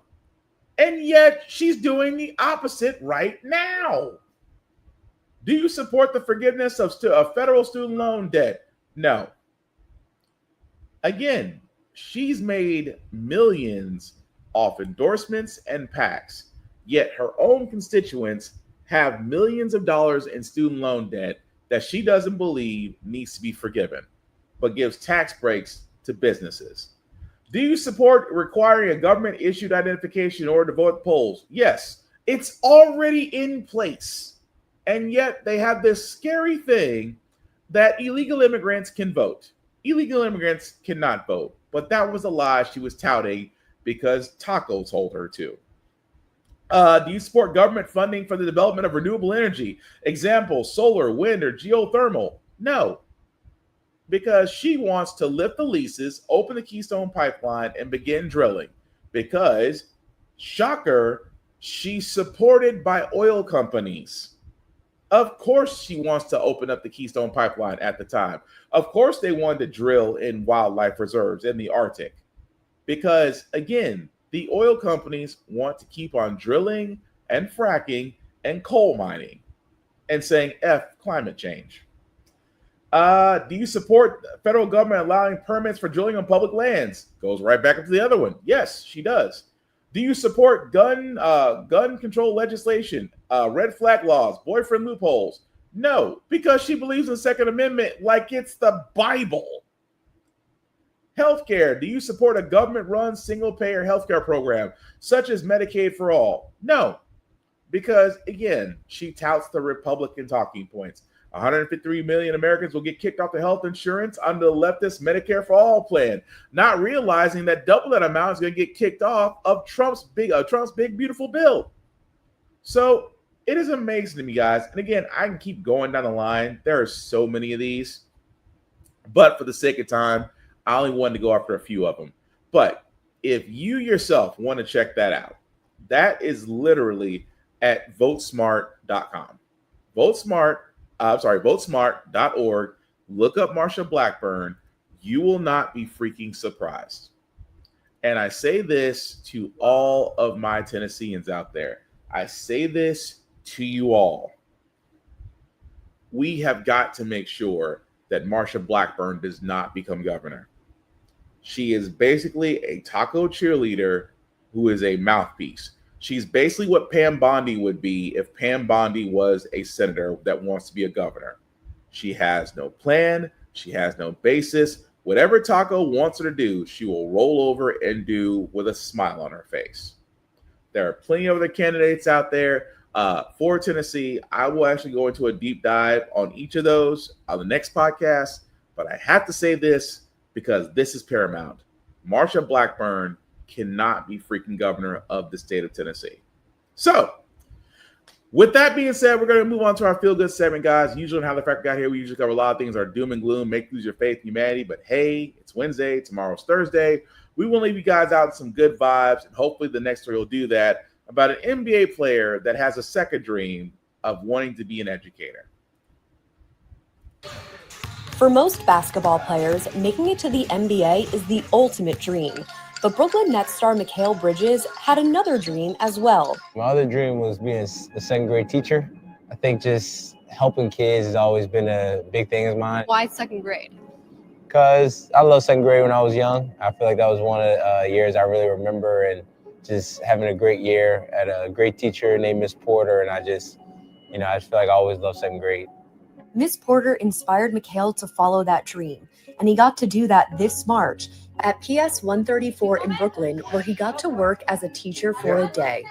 And yet she's doing the opposite right now. Do you support the forgiveness of federal student loan debt? No. Again, she's made millions off endorsements and PACs. Yet her own constituents have millions of dollars in student loan debt that she doesn't believe needs to be forgiven, but gives tax breaks to businesses. Do you support requiring a government-issued identification in order to vote at polls? Yes, it's already in place. And yet they have this scary thing that illegal immigrants can vote. Illegal immigrants cannot vote. But that was a lie she was touting because Taco told her to. Do you support government funding for the development of renewable energy? Example, solar, wind, or geothermal? No, because she wants to lift the leases, open the Keystone Pipeline, and begin drilling. Because, shocker, she's supported by oil companies. Of course she wants to open up the Keystone Pipeline at the time. Of course they wanted to drill in wildlife reserves in the Arctic. Because, again, the oil companies want to keep on drilling and fracking and coal mining and saying F climate change. Do you support the federal government allowing permits for drilling on public lands? Goes right back up to the other one. Yes, she does. Do you support gun control legislation, red flag laws, boyfriend loopholes? No, because she believes in the Second Amendment like it's the Bible. Healthcare. Do you support a government-run single-payer healthcare program, such as Medicaid for all? No, because, again, she touts the Republican talking points. 153 million Americans will get kicked off the health insurance under the leftist Medicare for All plan, not realizing that double that amount is going to get kicked off of Trump's big beautiful bill. So it is amazing to me, guys. And again, I can keep going down the line. There are so many of these, but for the sake of time, I only wanted to go after a few of them. But if you yourself want to check that out, that is literally at votesmart.com. Votesmart.org. Look up Marsha Blackburn. You will not be freaking surprised. And I say this to all of my Tennesseans out there. I say this to you all. We have got to make sure that Marsha Blackburn does not become governor. She is basically a taco cheerleader who is a mouthpiece. She's basically what Pam Bondi would be if Pam Bondi was a senator that wants to be a governor. She has no plan. She has no basis. Whatever Taco wants her to do, she will roll over and do with a smile on her face. There are plenty of other candidates out there for Tennessee. I will actually go into a deep dive on each of those on the next podcast. But I have to say this because this is paramount. Marsha Blackburn cannot be freaking governor of the state of Tennessee. So, with that being said, we're going to move on to our feel good segment, guys. Usually, on How the Frack Got Here, we usually cover a lot of things, our doom and gloom, make you lose your faith in humanity. But hey, it's Wednesday, tomorrow's Thursday. We will leave you guys out with some good vibes, and hopefully, the next story will do that about an NBA player that has a second dream of wanting to be an educator. For most basketball players, making it to the NBA is the ultimate dream. But Brooklyn Nets star Mikal Bridges had another dream as well. My other dream was being a second grade teacher. I think just helping kids has always been a big thing of mine. Why second grade? Because I loved second grade when I was young. I feel like that was one of the years I really remember, and just having a great year at a great teacher named Miss Porter. And I just feel like I always loved second grade. Miss Porter inspired Mikal to follow that dream, and he got to do that this March at PS 134 in Brooklyn, where he got to work as a teacher for a day.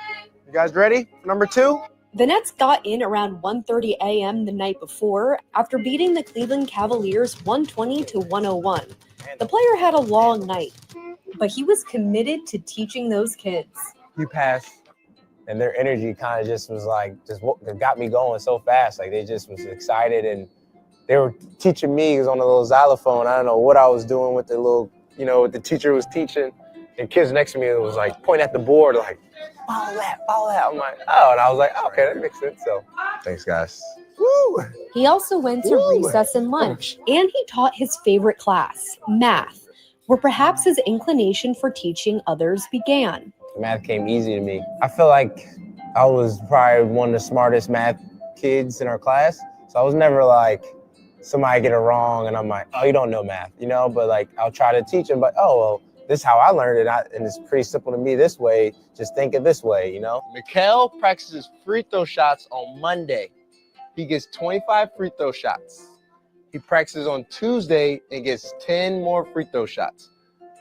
You guys ready for number 2? The Nets got in around 1:30 a.m. the night before after beating the Cleveland Cavaliers 120-101. The player had a long night, but he was committed to teaching those kids. You passed. And their energy kind of just was like, what got me going so fast. Like, they just was excited, and they were teaching me on a little xylophone. I don't know what I was doing with the little, what the teacher was teaching. And kids next to me was like pointing at the board, like, follow that. I'm like, oh, and I was like, oh, okay, that makes sense. So thanks, guys. Woo! He also went to recess and lunch, and he taught his favorite class, math, where perhaps his inclination for teaching others began. Math came easy to me. I feel like I was probably one of the smartest math kids in our class. So I was never like, somebody get it wrong and I'm like, oh, you don't know math, but like I'll try to teach them, but this is how I learned it, and it's pretty simple to me this way. Just think it this way, you know? Mikal practices free throw shots on Monday. He gets 25 free throw shots. He practices on Tuesday and gets 10 more free throw shots.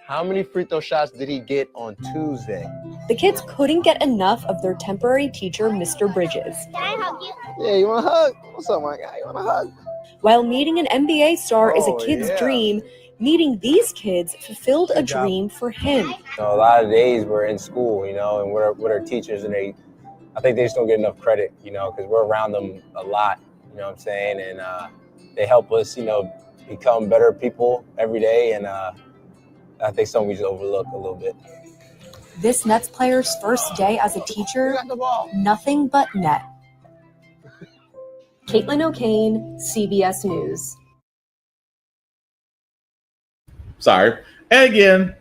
How many free throw shots did he get on Tuesday? The kids couldn't get enough of their temporary teacher, Mr. Bridges. Can I hug you? Yeah, you want a hug? What's up, my guy? You want a hug? While meeting an NBA star is a kid's dream, meeting these kids fulfilled a dream for him. You know, a lot of days we're in school, you know, and we're with our teachers, and I think they just don't get enough credit, you know, because we're around them a lot, you know what I'm saying? And they help us, you know, become better people every day. And I think something we just overlook a little bit. This Nets player's first day as a teacher, nothing but net. Caitlin O'Kane, CBS News. Sorry. And again,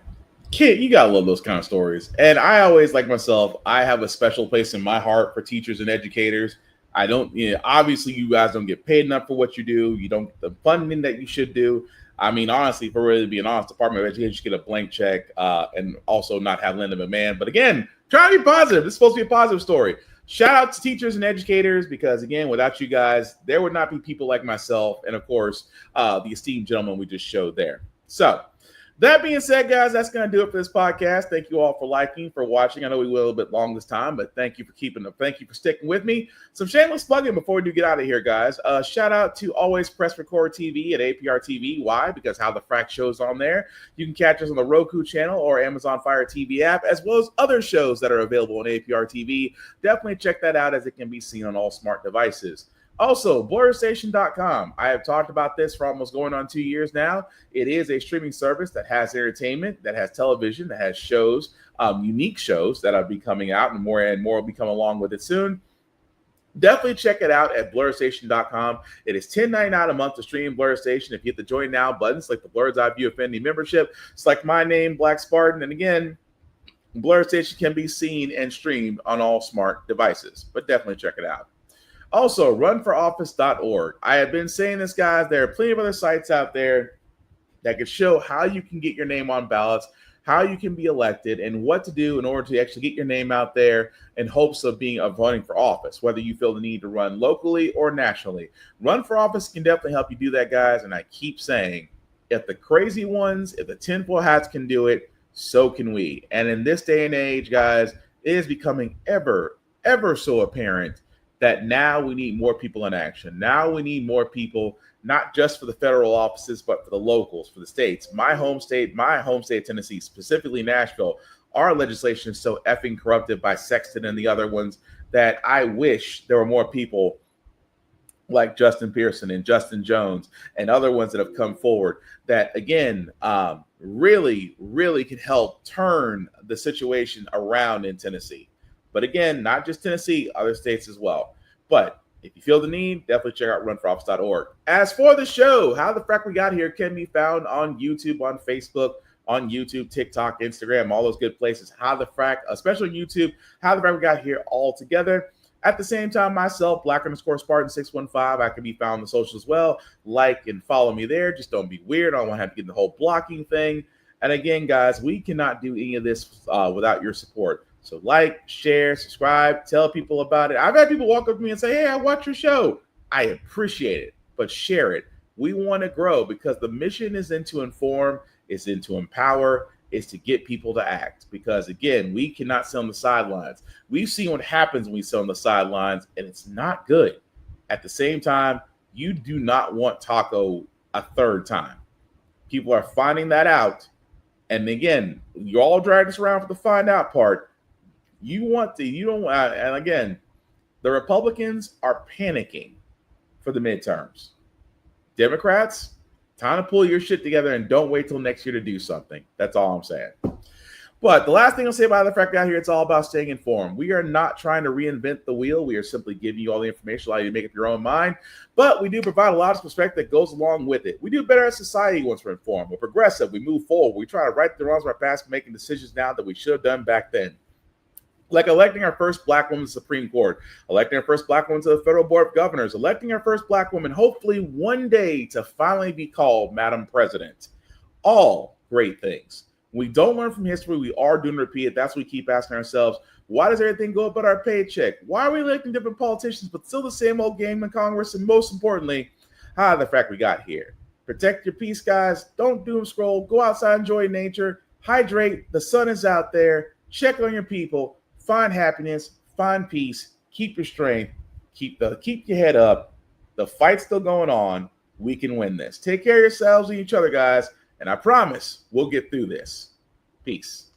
kid, you gotta love those kind of stories. And I always, like myself, I have a special place in my heart for teachers and educators. I don't, you know, obviously you guys don't get paid enough for what you do. You don't get the funding that you should do. I mean, honestly, for really being honest, Department of Education should get a blank check and also not have Linda McMahon. But again, try to be positive. This is supposed to be a positive story. Shout out to teachers and educators, because again, without you guys, there would not be people like myself and of course, the esteemed gentleman we just showed there. So that being said, guys, that's going to do it for this podcast. Thank you all for liking, for watching. I know we went a little bit long this time, but thank you for keeping up. Thank you for sticking with me. Some shameless plugging before we do get out of here, guys. Shout out to Always Press Record TV at APR TV. Why? Because How the Frack show's on there. You can catch us on the Roku channel or Amazon Fire TV app, as well as other shows that are available on APR TV. Definitely check that out, as it can be seen on all smart devices. Also, BlurStation.com. I have talked about this for almost going on 2 years now. It is a streaming service that has entertainment, that has television, that has shows, unique shows that will be coming out, and more will be coming along with it soon. Definitely check it out at BlurStation.com. It is $10.99 a month to stream Blur Station. If you hit the Join Now button, select the Blur's Eye View Affinity membership, select my name, Black Spartan, and again, Blur Station can be seen and streamed on all smart devices, but definitely check it out. Also, runforoffice.org. I have been saying this, guys. There are plenty of other sites out there that can show how you can get your name on ballots, how you can be elected, and what to do in order to actually get your name out there in hopes of running for office, whether you feel the need to run locally or nationally. Run for Office can definitely help you do that, guys. And I keep saying, if the crazy ones, if the tinfoil hats can do it, so can we. And in this day and age, guys, it is becoming ever so apparent that now we need more people in action. Now we need more people, not just for the federal offices, but for the locals, for the states. My home state, Tennessee, specifically Nashville, our legislation is so effing corrupted by Sexton and the other ones that I wish there were more people like Justin Pearson and Justin Jones and other ones that have come forward that, again, really can help turn the situation around in Tennessee. But again, not just Tennessee, other states as well. But if you feel the need, definitely check out runforoffice.org. As for the show, How the Frack We Got Here can be found on YouTube, on Facebook, TikTok, Instagram, all those good places. How the Frack, especially YouTube, How the Frack We Got Here all together. At the same time, myself, Black_Spartan615, I can be found on the socials as well. Like and follow me there. Just don't be weird. I don't want to have to get the whole blocking thing. And again, guys, we cannot do any of this without your support. So like, share, subscribe, tell people about it. I've had people walk up to me and say, hey, I watch your show. I appreciate it, but share it. We want to grow because the mission isn't to inform, it's to empower, it's to get people to act. Because again, we cannot sit on the sidelines. We've seen what happens when we sit on the sidelines, and it's not good. At the same time, you do not want Taco a third time. People are finding that out. And again, you all drag us around for the find out part. And again, the Republicans are panicking for the midterms. Democrats, time to pull your shit together and don't wait till next year to do something. That's all I'm saying. But the last thing I'll say about the Frack out here, it's all about staying informed. We are not trying to reinvent the wheel. We are simply giving you all the information, allow you to make up your own mind. But we do provide a lot of perspective that goes along with it. We do better as society once we're informed. We're progressive. We move forward. We try to right the wrongs of our past, making decisions now that we should have done back then. Like electing our first Black woman to the Supreme Court, electing our first Black woman to the Federal Board of Governors, electing our first Black woman, hopefully one day to finally be called Madam President. All great things. When we don't learn from history, we are doomed to repeat it. That's what we keep asking ourselves. Why does everything go up at our paycheck? Why are we electing different politicians, but still the same old game in Congress? And most importantly, how the frack we got here. Protect your peace, guys. Don't doom scroll. Go outside, enjoy nature. Hydrate. The sun is out there. Check on your people. Find happiness. Find peace. Keep your strength. Keep your head up. The fight's still going on. We can win this. Take care of yourselves and each other, guys. And I promise we'll get through this. Peace.